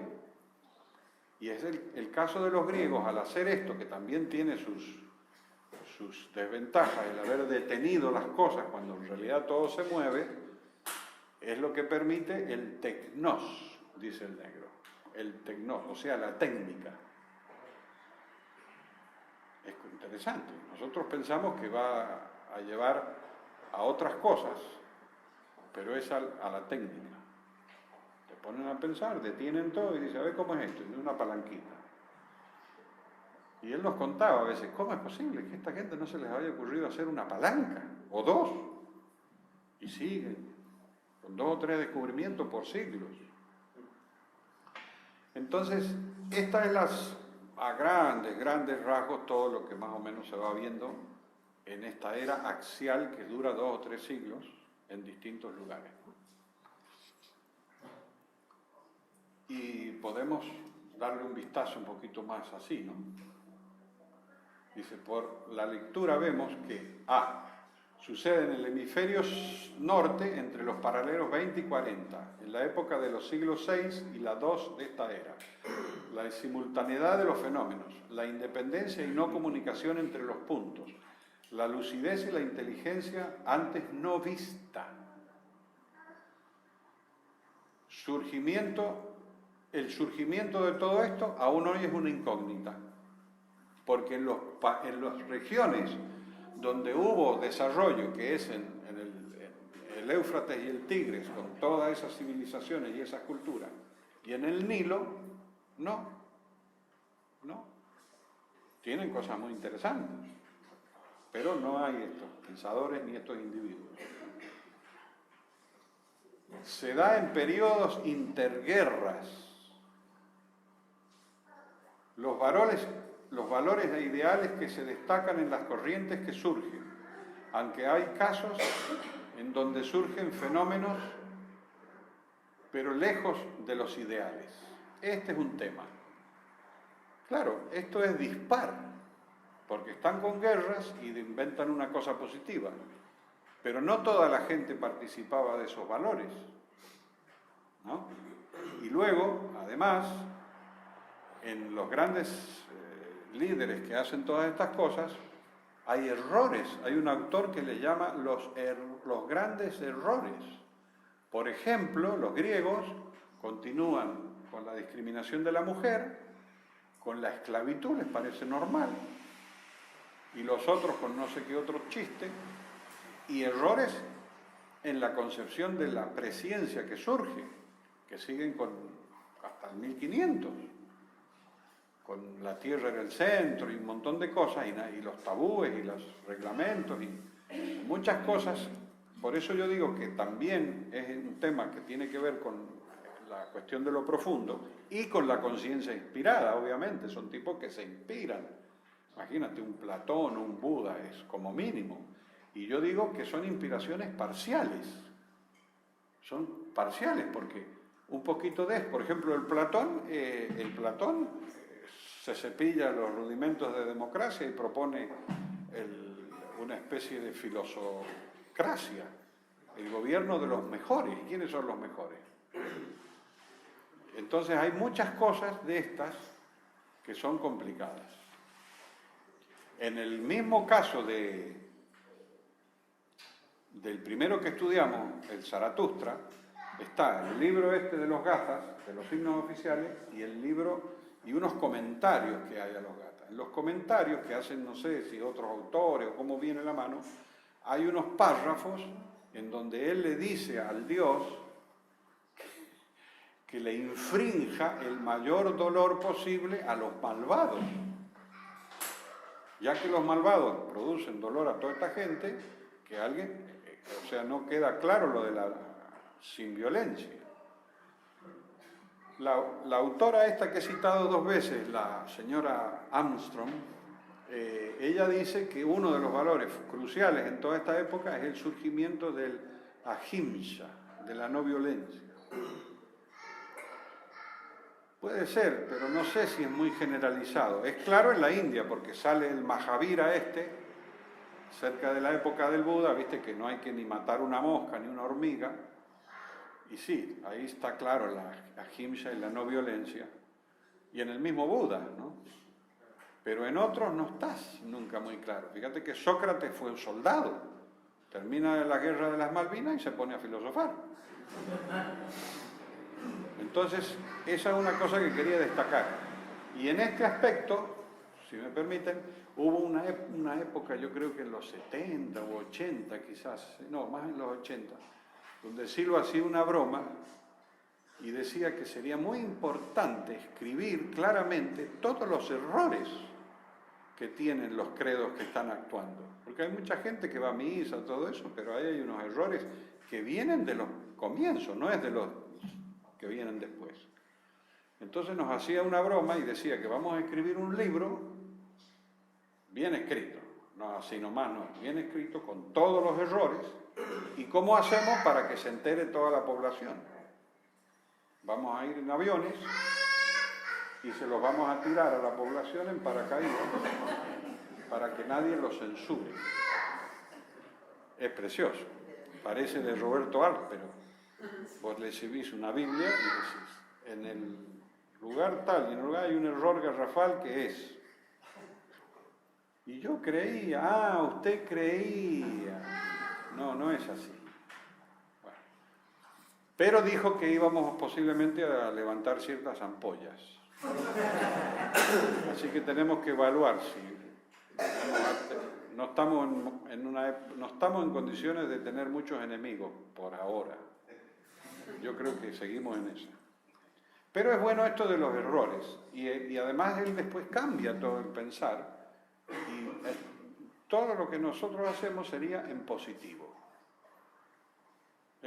Y es el caso de los griegos, al hacer esto, que también tiene sus desventajas, el haber detenido las cosas cuando en realidad todo se mueve, es lo que permite el teknos, dice el negro. El teknos, o sea, la técnica. Es interesante. Nosotros pensamos que va a llevar a otras cosas, pero es a la técnica. Te ponen a pensar, detienen todo y dicen, a ver cómo es esto, y una palanquita. Y él nos contaba a veces, ¿cómo es posible que a esta gente no se les haya ocurrido hacer una palanca? o 2, y siguen, con 2 o 3 descubrimientos por siglos. Entonces, esta es a grandes rasgos, todo lo que más o menos se va viendo en esta era axial que dura 2 o 3 siglos en distintos lugares. Y podemos darle un vistazo un poquito más así, ¿no? Dice, por la lectura vemos que sucede en el hemisferio norte entre los paralelos 20 y 40, en la época de los siglos 6 y la 2 de esta era. La simultaneidad de los fenómenos, la independencia y no comunicación entre los puntos, la lucidez y la inteligencia antes no vista. El surgimiento de todo esto aún hoy es una incógnita, porque en las regiones donde hubo desarrollo, que es en el Éufrates y el Tigris, con todas esas civilizaciones y esas culturas, y en el Nilo, no. Tienen cosas muy interesantes, pero no hay estos pensadores ni estos individuos. Se da en periodos interguerras. Los valores e ideales que se destacan en las corrientes que surgen, aunque hay casos en donde surgen fenómenos, pero lejos de los ideales. Este es un tema. Claro, esto es dispar, porque están con guerras y inventan una cosa positiva, pero no toda la gente participaba de esos valores, ¿no? Y luego, además, en los grandes líderes que hacen todas estas cosas, hay errores. Hay un autor que le llama los grandes errores. Por ejemplo, los griegos continúan con la discriminación de la mujer, con la esclavitud, les parece normal, y los otros con no sé qué otro chiste, y errores en la concepción de la presciencia que surge, que siguen hasta el 1500. Con la tierra en el centro y un montón de cosas, y los tabúes y los reglamentos y muchas cosas. Por eso yo digo que también es un tema que tiene que ver con la cuestión de lo profundo y con la conciencia inspirada, obviamente. Son tipos que se inspiran. Imagínate, un Platón o un Buda es como mínimo. Y yo digo que son inspiraciones parciales. Son parciales porque un poquito por ejemplo, el Platón se cepilla los rudimentos de democracia y propone una especie de filosocracia, el gobierno de los mejores. ¿Quiénes son los mejores? Entonces hay muchas cosas de estas que son complicadas. En el mismo caso del primero que estudiamos, el Zaratustra, está el libro de los gathas, de los signos oficiales, y el libro y unos comentarios que hay a los gathas. En los comentarios que hacen, no sé si otros autores o cómo viene la mano, hay unos párrafos en donde él le dice al dios que le infrinja el mayor dolor posible a los malvados. Ya que los malvados producen dolor a toda esta gente, que no queda claro lo de la sin violencia. La autora esta que he citado 2 veces, la señora Armstrong, ella dice que uno de los valores cruciales en toda esta época es el surgimiento del ahimsa, de la no violencia. Puede ser, pero no sé si es muy generalizado. Es claro en la India, porque sale el Mahavira cerca de la época del Buda, viste que no hay que ni matar una mosca ni una hormiga. Y sí, ahí está claro la ahimsa y la no violencia. Y en el mismo Buda, ¿no? Pero en otros no estás nunca muy claro. Fíjate que Sócrates fue un soldado. Termina la guerra de las Malvinas y se pone a filosofar. Entonces, esa es una cosa que quería destacar. Y en este aspecto, si me permiten, hubo una época, yo creo que en los 70 o 80 quizás, no, más en los 80, donde Silva hacía una broma y decía que sería muy importante escribir claramente todos los errores que tienen los credos que están actuando. Porque hay mucha gente que va a misa, todo eso, pero ahí hay unos errores que vienen de los comienzos, no es de los que vienen después. Entonces nos hacía una broma y decía que vamos a escribir un libro bien escrito, no así nomás, no, bien escrito con todos los errores y cómo hacemos para que se entere toda la población. Vamos a ir en aviones y se los vamos a tirar a la población en paracaídas para que nadie los censure. Es precioso, parece de Roberto Arlt, pero vos le exhibís una Biblia y decís, en el lugar tal y en el lugar hay un error garrafal que es. Y yo creía, usted creía. No, no es así. Bueno. Pero dijo que íbamos posiblemente a levantar ciertas ampollas. Así que tenemos que evaluar si no estamos en condiciones de tener muchos enemigos por ahora. Yo creo que seguimos en eso. Pero es bueno esto de los errores y además él después cambia todo el pensar y todo lo que nosotros hacemos sería en positivo.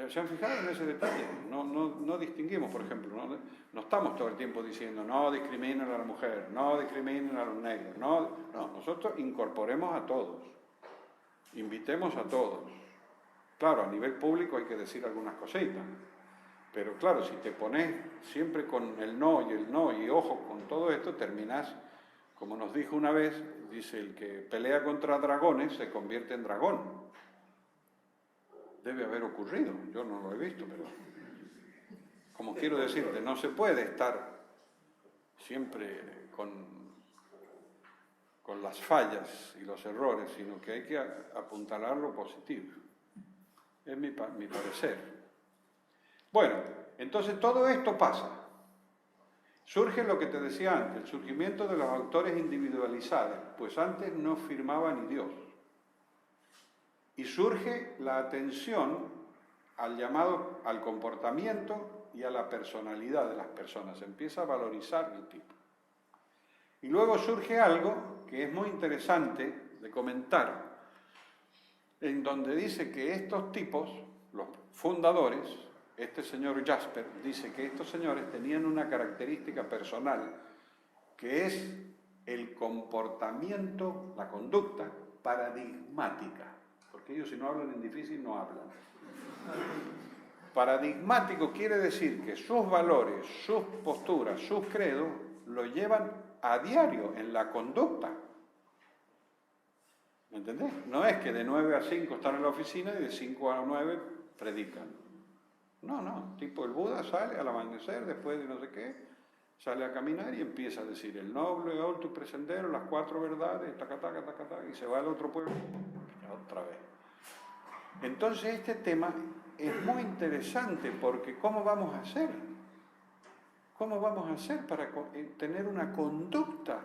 ¿Se han fijado en ese detalle? No distinguimos, por ejemplo, no estamos todo el tiempo diciendo no discriminen a la mujer, no discriminen a los negros, no, nosotros incorporemos a todos, invitemos a todos. Claro, a nivel público hay que decir algunas cositas, pero claro, si te pones siempre con el no y ojo con todo esto, terminás, como nos dijo una vez, dice el que pelea contra dragones se convierte en dragón. Debe haber ocurrido, yo no lo he visto, pero como quiero decirte, no se puede estar siempre con las fallas y los errores, sino que hay que apuntalar lo positivo. Es mi parecer. Bueno, entonces todo esto pasa. Surge lo que te decía antes, el surgimiento de los autores individualizados, pues antes no firmaba ni Dios. Y surge la atención al comportamiento y a la personalidad de las personas. Se empieza a valorizar el tipo. Y luego surge algo que es muy interesante de comentar, en donde dice que estos tipos, los fundadores, este señor Jasper, dice que estos señores tenían una característica personal, que es el comportamiento, la conducta paradigmática. Porque ellos si no hablan en difícil no hablan. Paradigmático quiere decir que sus valores, sus posturas, sus credos lo llevan a diario en la conducta. ¿Me entendés? No es que de 9 a 5 están en la oficina y de 5 a 9 predican. No, tipo el Buda sale al amanecer después de no sé qué, sale a caminar y empieza a decir el noble y alto y presendero, las 4 verdades, y se va al otro pueblo otra vez. Entonces este tema es muy interesante porque ¿cómo vamos a hacer? ¿Cómo vamos a hacer para tener una conducta?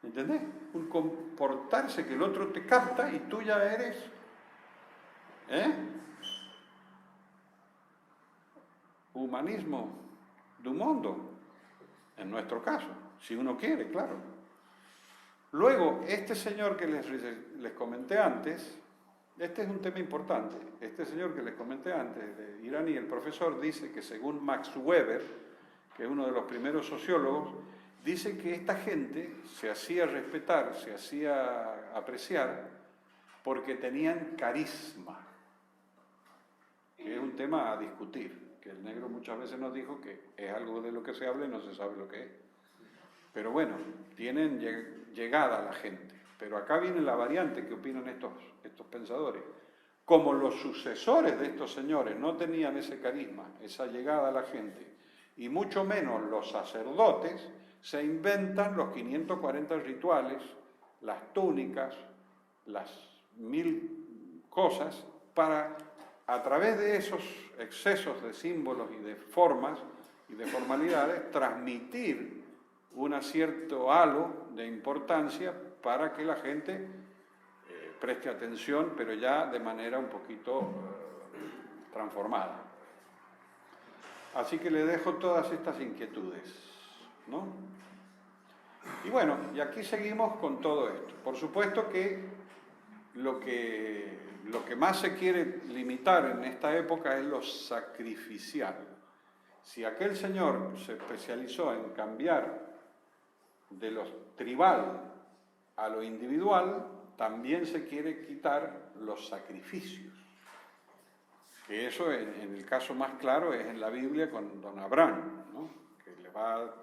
¿Entendés? Un comportarse que el otro te capta y tú ya eres humanismo del mundo, en nuestro caso, si uno quiere, claro. Luego, este señor que les comenté antes, este es un tema importante, este señor que les comenté antes, de iraní, el profesor, dice que según Max Weber, que es uno de los primeros sociólogos, dice que esta gente se hacía respetar, se hacía apreciar, porque tenían carisma, que es un tema a discutir, que el negro muchas veces nos dijo que es algo de lo que se habla y no se sabe lo que es. Pero bueno, tienen llegada a la gente. Pero acá viene la variante que opinan estos pensadores. Como los sucesores de estos señores no tenían ese carisma, esa llegada a la gente, y mucho menos los sacerdotes, se inventan los 540 rituales, las túnicas, las 1000 cosas, para, a través de esos excesos de símbolos y de formas y de formalidades, transmitir un cierto halo de importancia para que la gente preste atención, pero ya de manera un poquito transformada. Así que le dejo todas estas inquietudes, ¿no? Y bueno, y aquí seguimos con todo esto. Por supuesto que lo que más se quiere limitar en esta época es lo sacrificial. Si aquel señor se especializó en cambiar de lo tribal a lo individual, también se quiere quitar los sacrificios. Que eso, en el caso más claro, es en la Biblia con don Abraham, ¿no? Que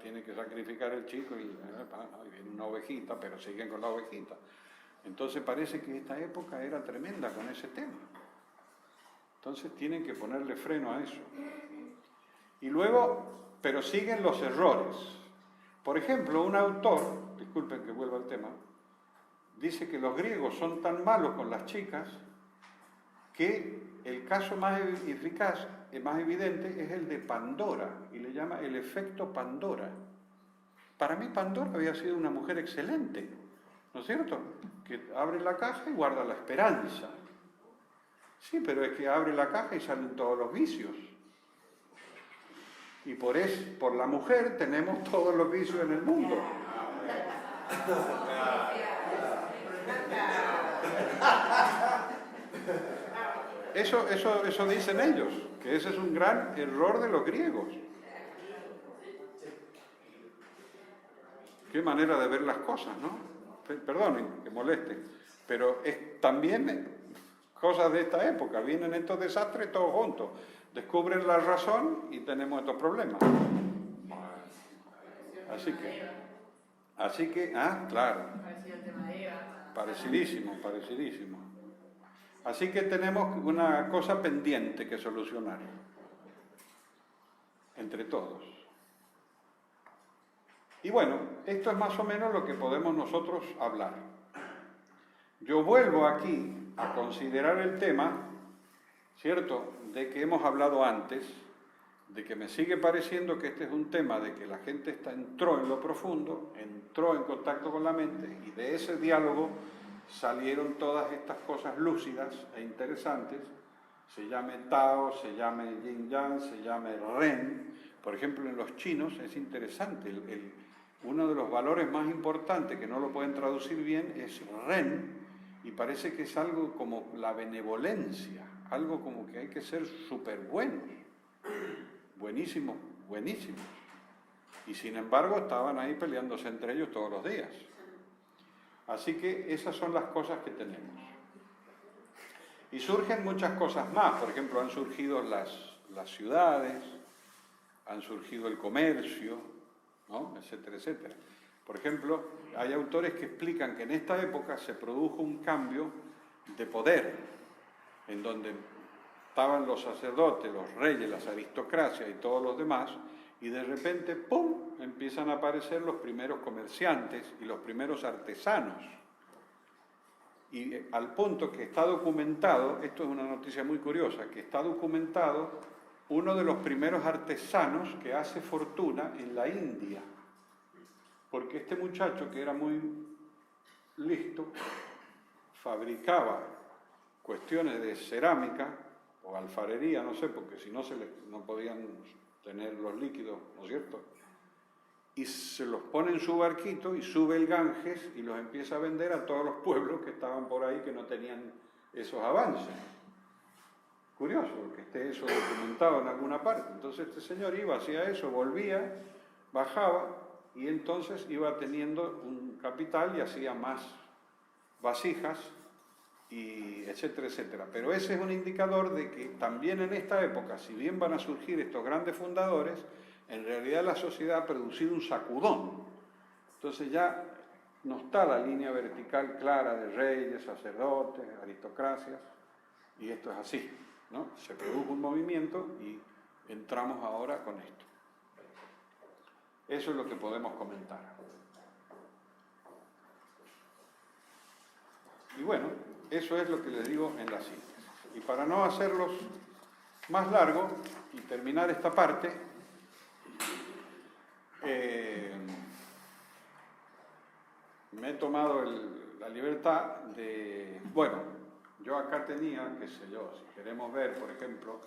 tiene que sacrificar el chico y viene una ovejita, pero siguen con la ovejita. Entonces parece que esta época era tremenda con ese tema. Entonces tienen que ponerle freno a eso. Y luego, pero siguen los errores. Por ejemplo, un autor, disculpen que vuelva al tema, dice que los griegos son tan malos con las chicas que el caso más eficaz y más evidente es el de Pandora, y le llama el efecto Pandora. Para mí Pandora había sido una mujer excelente, ¿no es cierto? Que abre la caja y guarda la esperanza. Sí, pero es que abre la caja y salen todos los vicios. Y por la mujer tenemos todos los vicios en el mundo. Eso dicen ellos, que ese es un gran error de los griegos. Qué manera de ver las cosas, ¿no? Perdonen que moleste, pero es también cosas de esta época. Vienen estos desastres todos juntos, descubren la razón y tenemos estos problemas. Así que, claro, parecidísimo. Así que tenemos una cosa pendiente que solucionar entre todos. Y bueno, esto es más o menos lo que podemos nosotros hablar. Yo vuelvo aquí a considerar el tema, ¿cierto?, de que hemos hablado antes, de que me sigue pareciendo que este es un tema de que la gente entró en lo profundo, entró en contacto con la mente, y de ese diálogo salieron todas estas cosas lúcidas e interesantes, se llame Tao, se llame Yin Yang, se llame Ren. Por ejemplo, en los chinos es interesante, uno de los valores más importantes que no lo pueden traducir bien es Ren, y parece que es algo como la benevolencia, algo como que hay que ser súper buenos, buenísimos, y sin embargo estaban ahí peleándose entre ellos todos los días. Así que esas son las cosas que tenemos. Y surgen muchas cosas más. Por ejemplo, han surgido las ciudades, han surgido el comercio, ¿no?, etcétera, etcétera. Por ejemplo, hay autores que explican que en esta época se produjo un cambio de poder, en donde estaban los sacerdotes, los reyes, las aristocracias y todos los demás, y de repente, ¡pum!, empiezan a aparecer los primeros comerciantes y los primeros artesanos. Y al punto que está documentado, esto es una noticia muy curiosa, que está documentado uno de los primeros artesanos que hace fortuna en la India. Porque este muchacho, que era muy listo, fabricaba cuestiones de cerámica o alfarería, no sé, porque si no no podían tener los líquidos, ¿no es cierto? Y se los pone en su barquito y sube el Ganges y los empieza a vender a todos los pueblos que estaban por ahí que no tenían esos avances. Curioso que esté eso documentado en alguna parte. Entonces este señor iba, hacía eso, volvía, bajaba y entonces iba teniendo un capital y hacía más vasijas y etcétera, etcétera. Pero ese es un indicador de que también en esta época, si bien van a surgir estos grandes fundadores, en realidad la sociedad ha producido un sacudón. Entonces ya no está la línea vertical clara de reyes, sacerdotes, aristocracias, y esto es así, ¿no? Se produjo un movimiento y entramos ahora con esto. Eso es lo que podemos comentar. Y bueno, eso es lo que les digo en la síntesis. Y para no hacerlos más largo y terminar esta parte, me he tomado la libertad de, bueno, yo acá tenía, qué sé yo, si queremos ver, por ejemplo,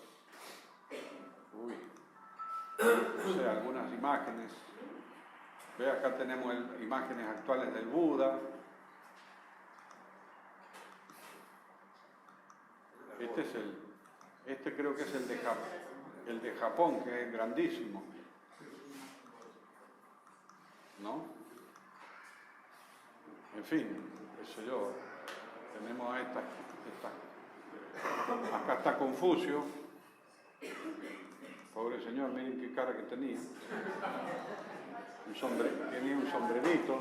no sé, algunas imágenes Ve, acá tenemos imágenes actuales del Buda. Este creo que es el de Japón, que es grandísimo, ¿no? En fin, qué sé yo, tenemos acá está Confucio, pobre señor, miren qué cara que tenía, tenía un sombrerito,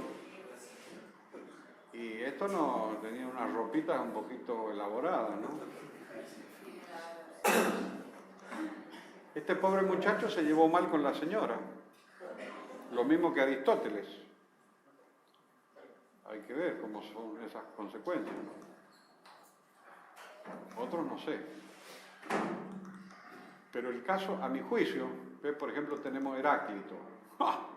y esto no, tenía unas ropitas un poquito elaboradas, ¿no? Este pobre muchacho se llevó mal con la señora, lo mismo que Aristóteles. Hay que ver cómo son esas consecuencias, ¿no? Otros no sé. Pero el caso, a mi juicio, por ejemplo, tenemos Heráclito. ¡Ah!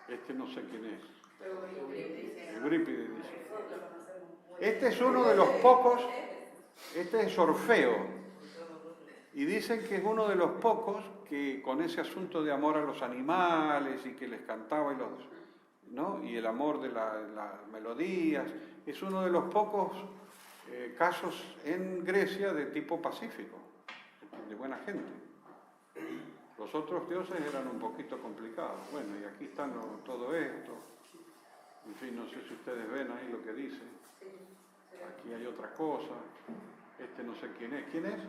Este no sé quién es. Eurípides dice. Este es uno de los pocos, este es Orfeo. Y dicen que es uno de los pocos que con ese asunto de amor a los animales y que les cantaba ¿no? Y el amor de las melodías, es uno de los pocos casos en Grecia de tipo pacífico, de buena gente. Los otros dioses eran un poquito complicados. Bueno, y aquí está todo esto. En fin, no sé si ustedes ven ahí lo que dice. Aquí hay otra cosa. Este no sé quién es. ¿Quién es?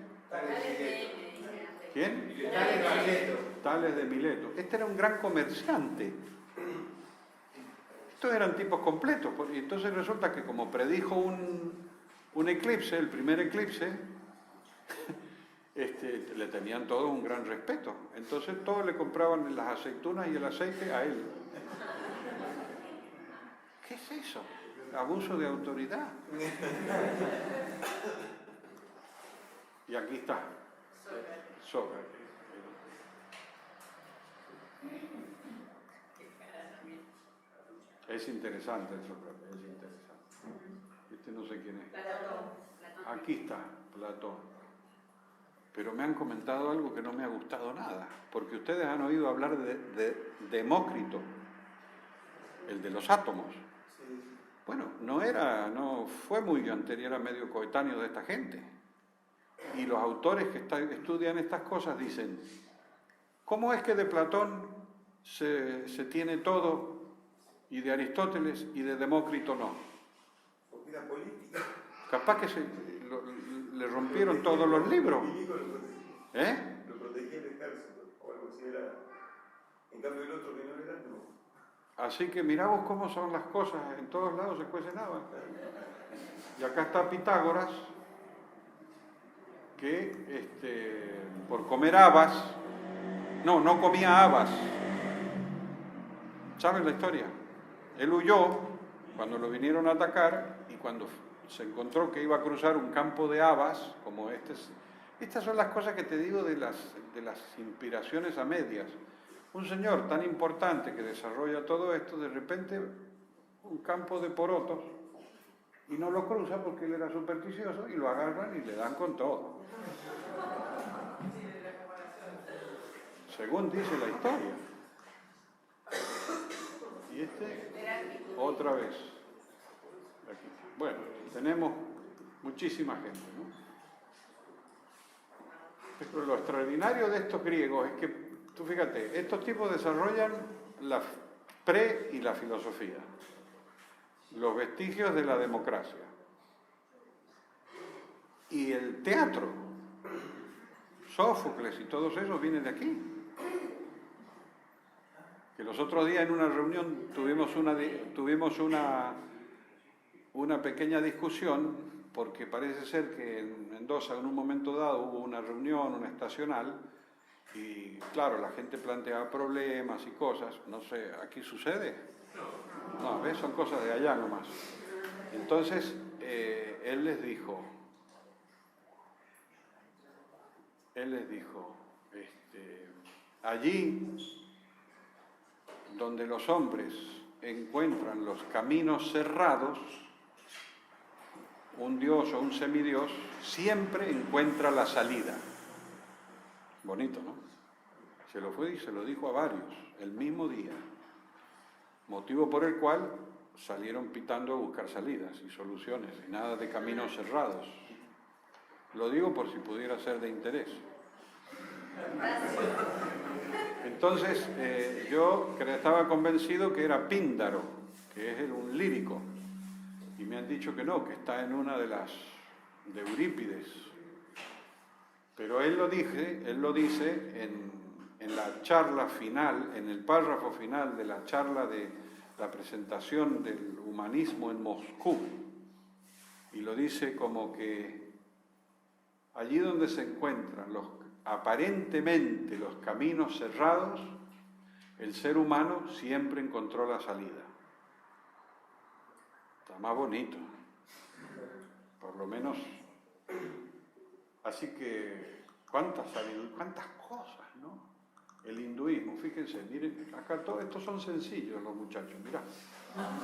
¿Quién? Tales de Mileto. Tales de Mileto. Este era un gran comerciante. Estos eran tipos completos. Y entonces resulta que como predijo un eclipse, el primer eclipse, le tenían todos un gran respeto. Entonces todos le compraban las aceitunas y el aceite a él. ¿Qué es eso? Abuso de autoridad. Y aquí está. Sócrates. Es interesante el Sócrates, es interesante. No sé quién es. Aquí está, Platón. Pero me han comentado algo que no me ha gustado nada, porque ustedes han oído hablar de Demócrito, el de los átomos. Bueno, no fue muy anterior a medio coetáneo de esta gente. Y los autores que estudian estas cosas dicen, ¿cómo es que de Platón se tiene todo y de Aristóteles y de Demócrito no? Porque era política. Capaz que le rompieron todos los libros. ¿Eh? Lo protegía el ejército, o algo así era. En cambio el otro que no era, no. Así que mirá vos cómo son las cosas, en todos lados se cuecen habas. Y acá está Pitágoras, que por comer habas, no comía habas. ¿Saben la historia? Él huyó cuando lo vinieron a atacar y cuando se encontró que iba a cruzar un campo de habas, como estas son las cosas que te digo de las inspiraciones a medias. Un señor tan importante que desarrolla todo esto, de repente un campo de porotos, y no lo cruza porque él era supersticioso, y lo agarran y le dan con todo. Según dice la historia. Y otra vez. Aquí. Bueno, tenemos muchísima gente, ¿no? Pero lo extraordinario de estos griegos es que, tú fíjate, estos tipos desarrollan la y la filosofía, los vestigios de la democracia y el teatro. Sófocles y todos esos vienen de aquí. Que los otros días en una reunión tuvimos una pequeña discusión, porque parece ser que en Mendoza en un momento dado hubo una reunión, una estacional, y claro, la gente planteaba problemas y cosas. No sé, ¿aquí sucede? No, ¿ves? Son cosas de allá nomás. Entonces, él les dijo, allí donde los hombres encuentran los caminos cerrados, un dios o un semidios siempre encuentra la salida. Bonito, ¿no? Se lo fue y se lo dijo a varios, el mismo día. Motivo por el cual salieron pitando a buscar salidas y soluciones, y nada de caminos cerrados. Lo digo por si pudiera ser de interés. Entonces, yo estaba convencido que era Píndaro, que es un lírico, y me han dicho que no, que está en una de las de Eurípides. Pero él lo dice en la charla final, en el párrafo final de la charla de la presentación del humanismo en Moscú, y lo dice como que allí donde se encuentran aparentemente los caminos cerrados, el ser humano siempre encontró la salida. Está más bonito, por lo menos. Así que, cuántas cosas, ¿no? El hinduismo, fíjense, miren, acá estos son sencillos los muchachos, mirá.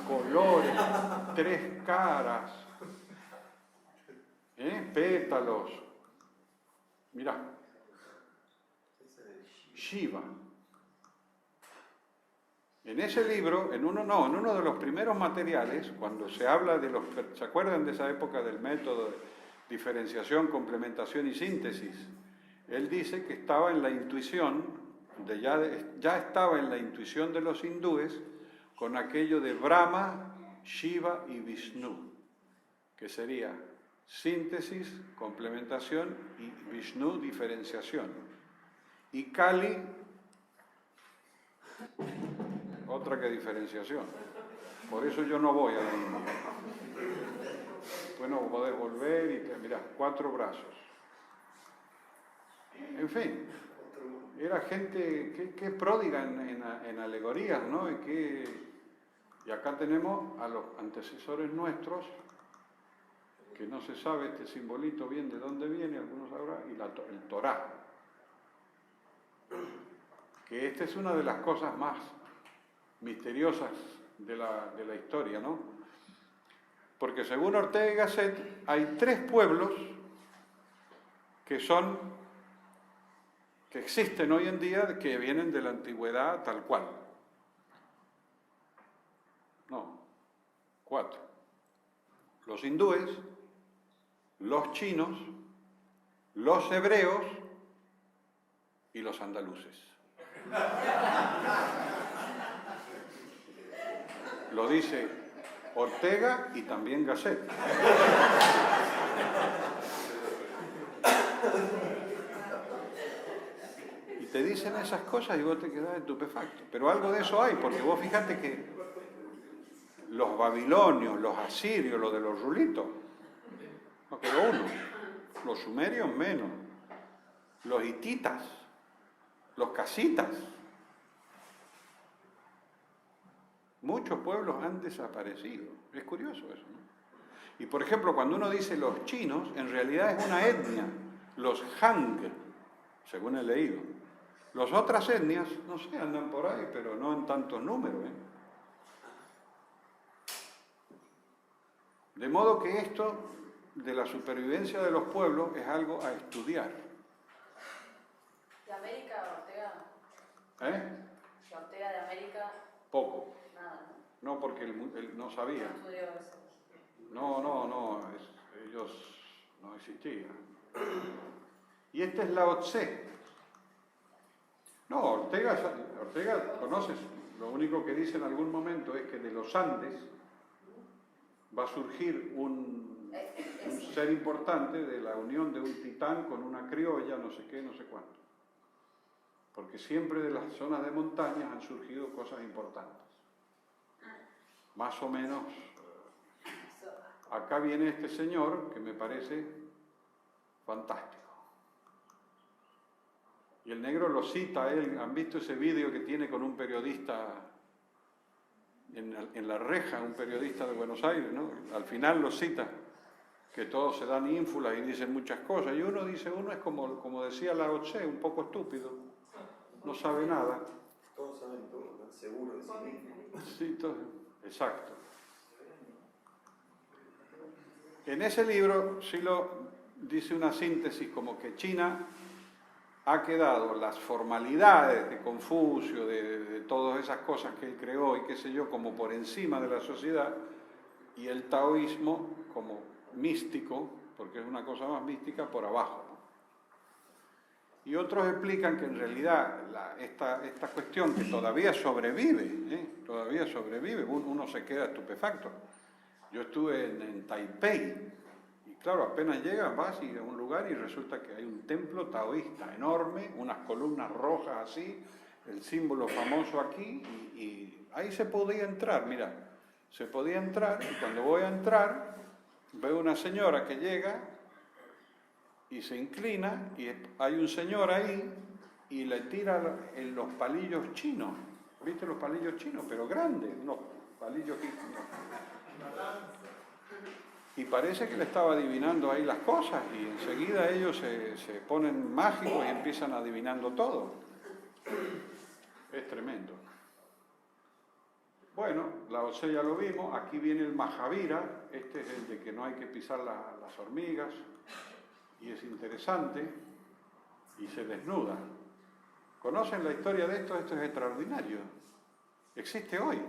Colores, 3 caras, pétalos, mirá. Shiva. En ese libro, en uno de los primeros materiales, cuando se habla de ¿se acuerdan de esa época del método de diferenciación, complementación y síntesis? Él dice que estaba en la intuición, ya estaba en la intuición de los hindúes con aquello de Brahma, Shiva y Vishnu, que sería síntesis, complementación y Vishnu, diferenciación. Y Kali, otra que diferenciación. Por eso yo no voy a la India. Después no podés volver y mirá, 4 brazos. En fin, era gente que pródiga en alegorías, ¿no? Y acá tenemos a los antecesores nuestros, que no se sabe este simbolito bien de dónde viene, algunos sabrán, y el Torá. Que esta es una de las cosas más misteriosas de la historia, ¿no? Porque según Ortega y Gasset, hay 3 pueblos que existen hoy en día, que vienen de la antigüedad tal cual. No, 4. Los hindúes, los chinos, los hebreos y los andaluces. Lo dice Ortega y también Gasset. Y te dicen esas cosas y vos te quedás estupefacto. Pero algo de eso hay, porque vos fíjate que los babilonios, los asirios, los de los rulitos, no quedó uno. Los sumerios menos. Los hititas, los casitas. Muchos pueblos han desaparecido. Es curioso eso, ¿no? Y por ejemplo, cuando uno dice los chinos, en realidad es una etnia, los Han, según he leído. Las otras etnias, no sé, andan por ahí, pero no en tantos números, ¿eh? De modo que esto de la supervivencia de los pueblos es algo a estudiar. ¿De América, Ortega? ¿Eh? ¿De Ortega de América? Poco. Nada, ¿no? No, porque él no sabía. No estudió eso. No, ellos no existían. Y esta es Lao Tse. No, Ortega, conoces, lo único que dice en algún momento es que de los Andes va a surgir un ser importante de la unión de un titán con una criolla, no sé qué, no sé cuánto. Porque siempre de las zonas de montañas han surgido cosas importantes. Más o menos, acá viene este señor que me parece fantástico. Y el negro lo cita a él. ¿Han visto ese vídeo que tiene con un periodista en la reja, un periodista de Buenos Aires, ¿no? Al final lo cita, que todos se dan ínfulas y dicen muchas cosas. Y uno dice, uno es como decía Lao Tse, un poco estúpido, no sabe nada. Todos saben todo, están seguros de sí mismos. Sí, todo, exacto. En ese libro sí lo dice una síntesis como que China ha quedado las formalidades de Confucio, de todas esas cosas que él creó y qué sé yo, como por encima de la sociedad, y el taoísmo como místico, porque es una cosa más mística, por abajo. Y otros explican que en realidad esta cuestión que todavía sobrevive, uno se queda estupefacto. Yo estuve en Taipei, y claro, apenas llegas, vas a un lugar y resulta que hay un templo taoísta enorme, unas columnas rojas así, el símbolo famoso aquí, y ahí se podía entrar, mira, se podía entrar, y cuando voy a entrar, veo una señora que llega y se inclina, y hay un señor ahí, y le tira en los palillos chinos, ¿viste los palillos chinos? Pero grandes, unos palillos y parece que le estaba adivinando ahí las cosas, y enseguida ellos se ponen mágicos y empiezan adivinando todo. Es tremendo. Bueno, Lao Tse ya lo vimos, aquí viene el Mahavira, este es el de que no hay que pisar las hormigas, y es interesante, y se desnuda. ¿Conocen la historia de esto? Esto es extraordinario. Existe hoy.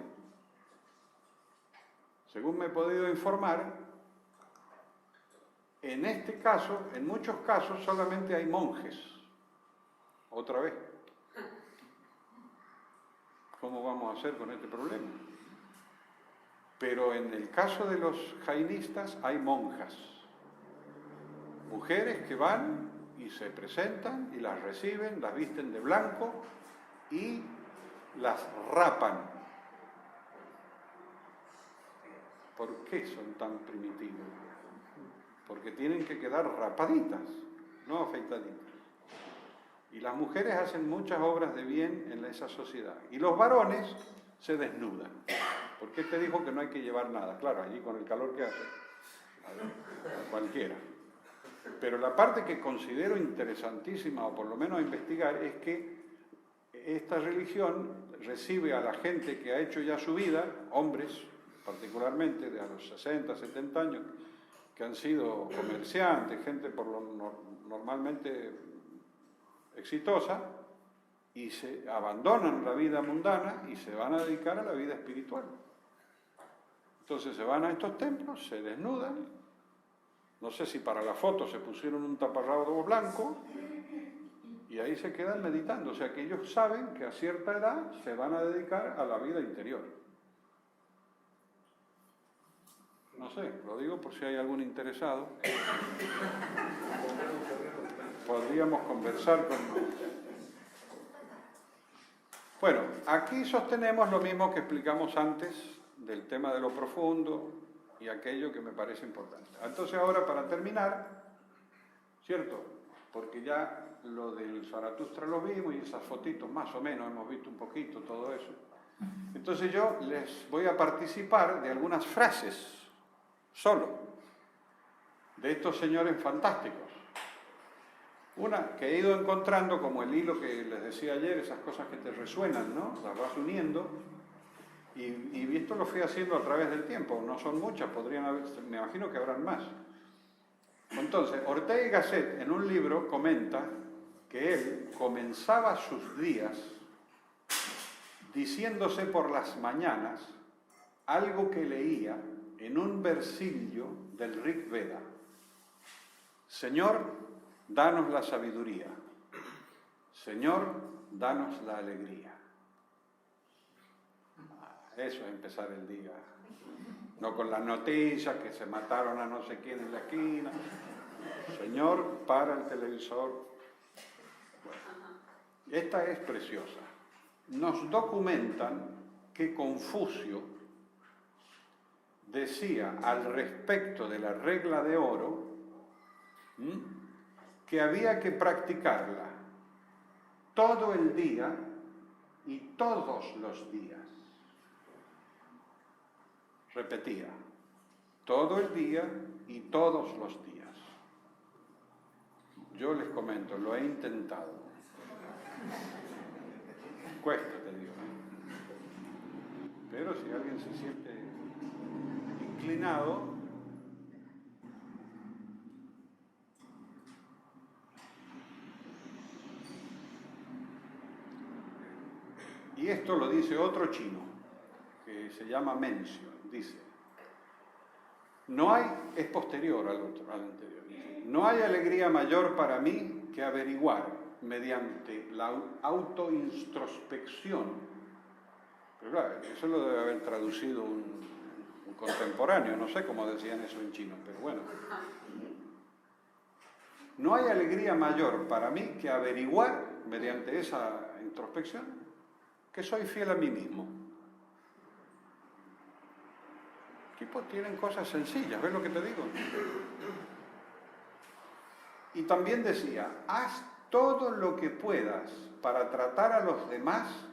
Según me he podido informar, en este caso, en muchos casos, solamente hay monjes. Otra vez. ¿Cómo vamos a hacer con este problema? Pero en el caso de los jainistas hay monjas. Mujeres que van y se presentan y las reciben, las visten de blanco y las rapan. ¿Por qué son tan primitivos? Porque tienen que quedar rapaditas, no afeitaditas. Y las mujeres hacen muchas obras de bien en esa sociedad. Y los varones se desnudan. ¿Por qué te dijo que no hay que llevar nada? Claro, allí con el calor que hace, a cualquiera. Pero la parte que considero interesantísima, o por lo menos a investigar, es que esta religión recibe a la gente que ha hecho ya su vida, hombres particularmente, de a los 60, 70 años, que han sido comerciantes, gente por lo normalmente exitosa, y se abandonan la vida mundana y se van a dedicar a la vida espiritual. Entonces se van a estos templos, se desnudan, no sé si para la foto se pusieron un taparrabo blanco, y ahí se quedan meditando. O sea que ellos saben que a cierta edad se van a dedicar a la vida interior. No sé, lo digo por si hay algún interesado. Podríamos conversar con... Bueno, aquí sostenemos lo mismo que explicamos antes del tema de lo profundo y aquello que me parece importante. Entonces ahora, para terminar, ¿cierto? Porque ya lo del Zaratustra lo vimos y esas fotitos más o menos hemos visto un poquito todo eso. Entonces yo les voy a participar de algunas frases solo de estos señores fantásticos. Una que he ido encontrando como el hilo que les decía ayer, esas cosas que te resuenan, ¿no? Las vas uniendo, y esto lo fui haciendo a través del tiempo. No son muchas, podrían haber, me imagino que habrán más. Entonces, Ortega y Gasset en un libro comenta que él comenzaba sus días diciéndose por las mañanas algo que leía en un versillo del Rig Veda. Señor, danos la sabiduría. Señor, danos la alegría. Eso es empezar el día. No con las noticias que se mataron a no sé quién en la esquina. Señor, para el televisor. Esta es preciosa. Nos documentan que Confucio decía al respecto de la regla de oro que había que practicarla todo el día y todos los días. Repetía, todo el día y todos los días. Yo les comento, lo he intentado. Cuesta, te digo. Pero si alguien se siente inclinado, Y esto lo dice otro chino, que se llama Mencio. Dice, no hay, es posterior al anterior, dice, no hay alegría mayor para mí que averiguar mediante la autointrospección. Pero claro, eso lo debe haber traducido un contemporáneo, no sé cómo decían eso en chino, pero bueno. No hay alegría mayor para mí que averiguar, mediante esa introspección, que soy fiel a mí mismo. Tipos tienen cosas sencillas, ¿ves lo que te digo? Y también decía, haz todo lo que puedas para tratar a los demás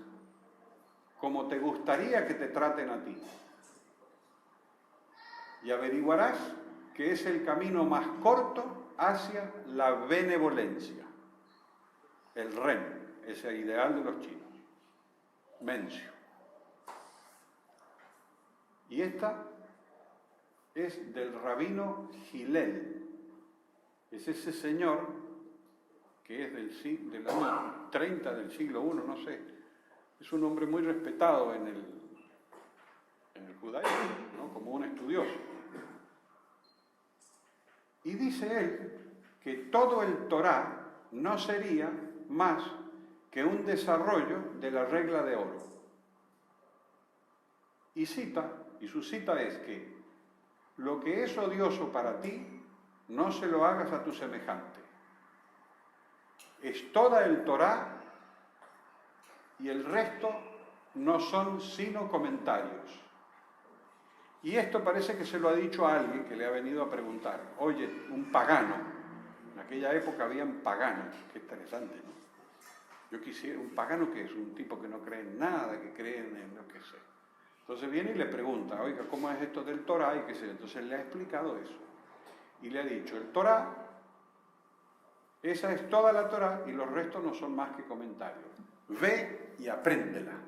como te gustaría que te traten a ti. Y averiguarás que es el camino más corto hacia la benevolencia, el Ren, ese ideal de los chinos, Mencio. Y esta es del rabino Hillel, es ese señor que es del año 30 del siglo I, no sé, es un hombre muy respetado en el judaísmo, ¿no? Como un estudioso. Y dice él que todo el Torá no sería más que un desarrollo de la regla de oro. Y su cita es que lo que es odioso para ti, no se lo hagas a tu semejante. Es toda el Torá y el resto no son sino comentarios. Y esto parece que se lo ha dicho a alguien que le ha venido a preguntar. Oye, un pagano. En aquella época habían paganos. Qué interesante, ¿no? Yo quisiera, un pagano que es un tipo que no cree en nada, que cree en lo que sé. Entonces viene y le pregunta, oiga, ¿cómo es esto del Torá? Y qué sé. Entonces le ha explicado eso. Y le ha dicho, el Torá, esa es toda la Torá y los restos no son más que comentarios. Ve y apréndela.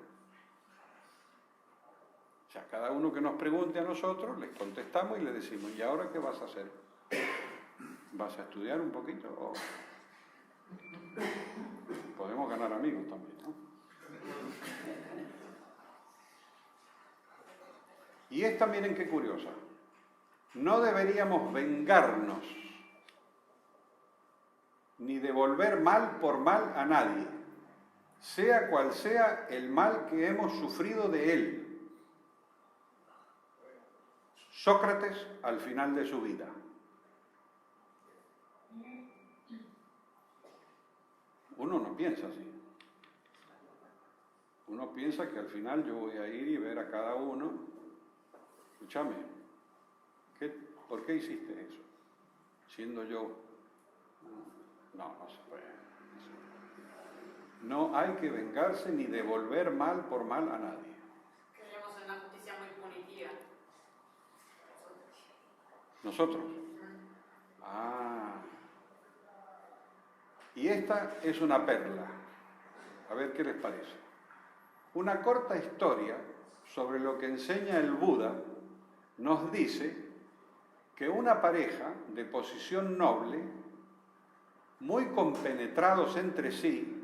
O sea, cada uno que nos pregunte a nosotros, les contestamos y le decimos, ¿y ahora qué vas a hacer? ¿Vas a estudiar un poquito? ¿O podemos ganar amigos también, ¿no? Y esta, miren qué curiosa. No deberíamos vengarnos ni devolver mal por mal a nadie, sea cual sea el mal que hemos sufrido de él. Sócrates al final de su vida. Uno no piensa así. Uno piensa que al final yo voy a ir y ver a cada uno. Escúchame, ¿por qué hiciste eso? Siendo yo... No se puede. No hay que vengarse ni devolver mal por mal a nadie. Creemos en una justicia muy punitiva. ¿Nosotros? Ah. Y esta es una perla. A ver qué les parece. Una corta historia sobre lo que enseña el Buda nos dice que una pareja de posición noble, muy compenetrados entre sí,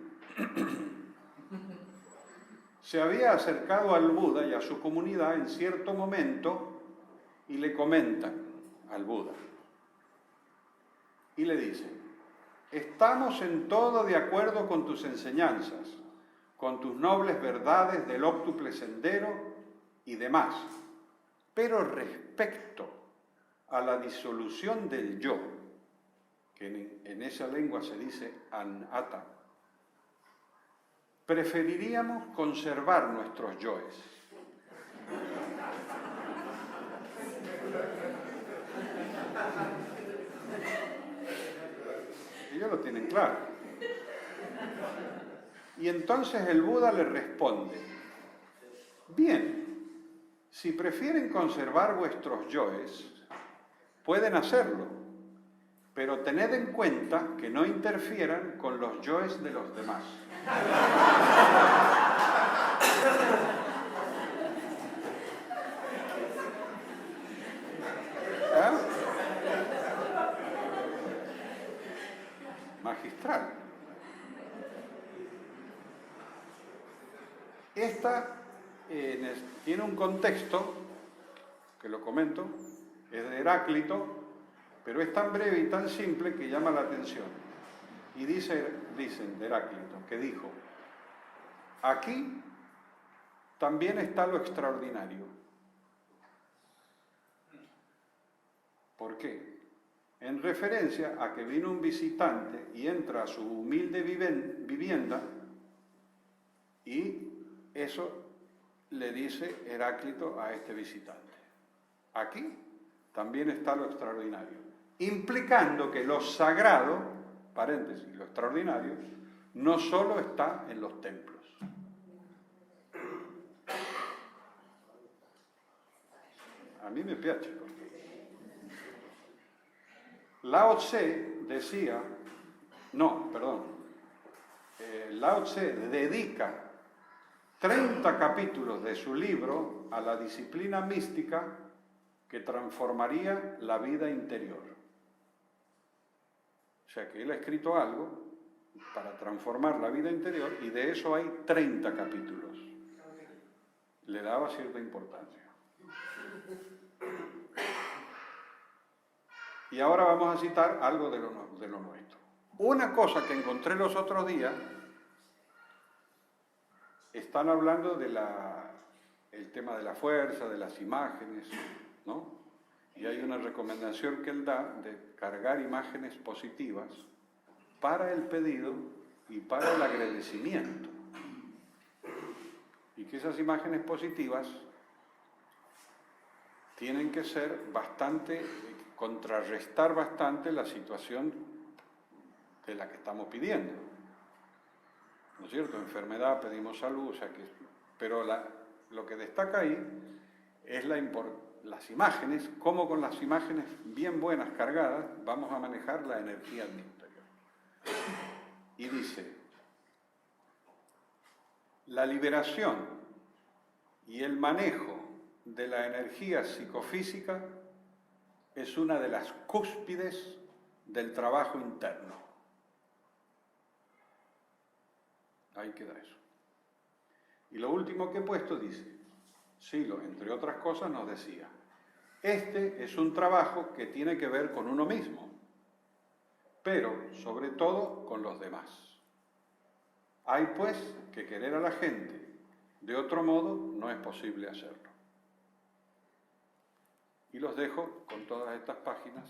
se había acercado al Buda y a su comunidad en cierto momento y le comentan al Buda y le dicen: estamos en todo de acuerdo con tus enseñanzas, con tus nobles verdades del óctuple sendero y demás, pero respecto a la disolución del yo, que en esa lengua se dice anatta, preferiríamos conservar nuestros yoes. Ellos lo tienen claro. Y entonces el Buda le responde: bien, si prefieren conservar vuestros yoes, pueden hacerlo, pero tened en cuenta que no interfieran con los yoes de los demás. ¿Ah? Magistral. Esta tiene un contexto, que lo comento, es de Heráclito, pero es tan breve y tan simple que llama la atención. Y dicen de Heráclito, que dijo, aquí también está lo extraordinario. ¿Por qué? En referencia a que vino un visitante y entra a su humilde vivienda y eso le dice Heráclito a este visitante. Aquí también está lo extraordinario, implicando que lo sagrado, paréntesis, lo extraordinario, no solo está en los templos. A mí me piace. Lao Tse decía, Lao Tse dedica 30 capítulos de su libro a la disciplina mística que transformaría la vida interior. O sea que él ha escrito algo para transformar la vida interior y de eso hay 30 capítulos. Le daba cierta importancia. Y ahora vamos a citar algo de lo nuestro. Una cosa que encontré los otros días, están hablando del tema de la fuerza, de las imágenes, ¿no? Y hay una recomendación que él da de cargar imágenes positivas para el pedido y para el agradecimiento. Y que esas imágenes positivas tienen que ser contrarrestar bastante la situación de la que estamos pidiendo. ¿No es cierto? Enfermedad, pedimos salud, o sea que, pero lo que destaca ahí es las imágenes, cómo con las imágenes bien buenas, cargadas, vamos a manejar la energía del interior. Y dice, la liberación y el manejo de la energía psicofísica es una de las cúspides del trabajo interno. Ahí queda eso. Y lo último que he puesto dice, Silo, entre otras cosas, nos decía, este es un trabajo que tiene que ver con uno mismo, pero sobre todo con los demás. Hay pues que querer a la gente, de otro modo no es posible hacerlo. Y los dejo con todas estas páginas.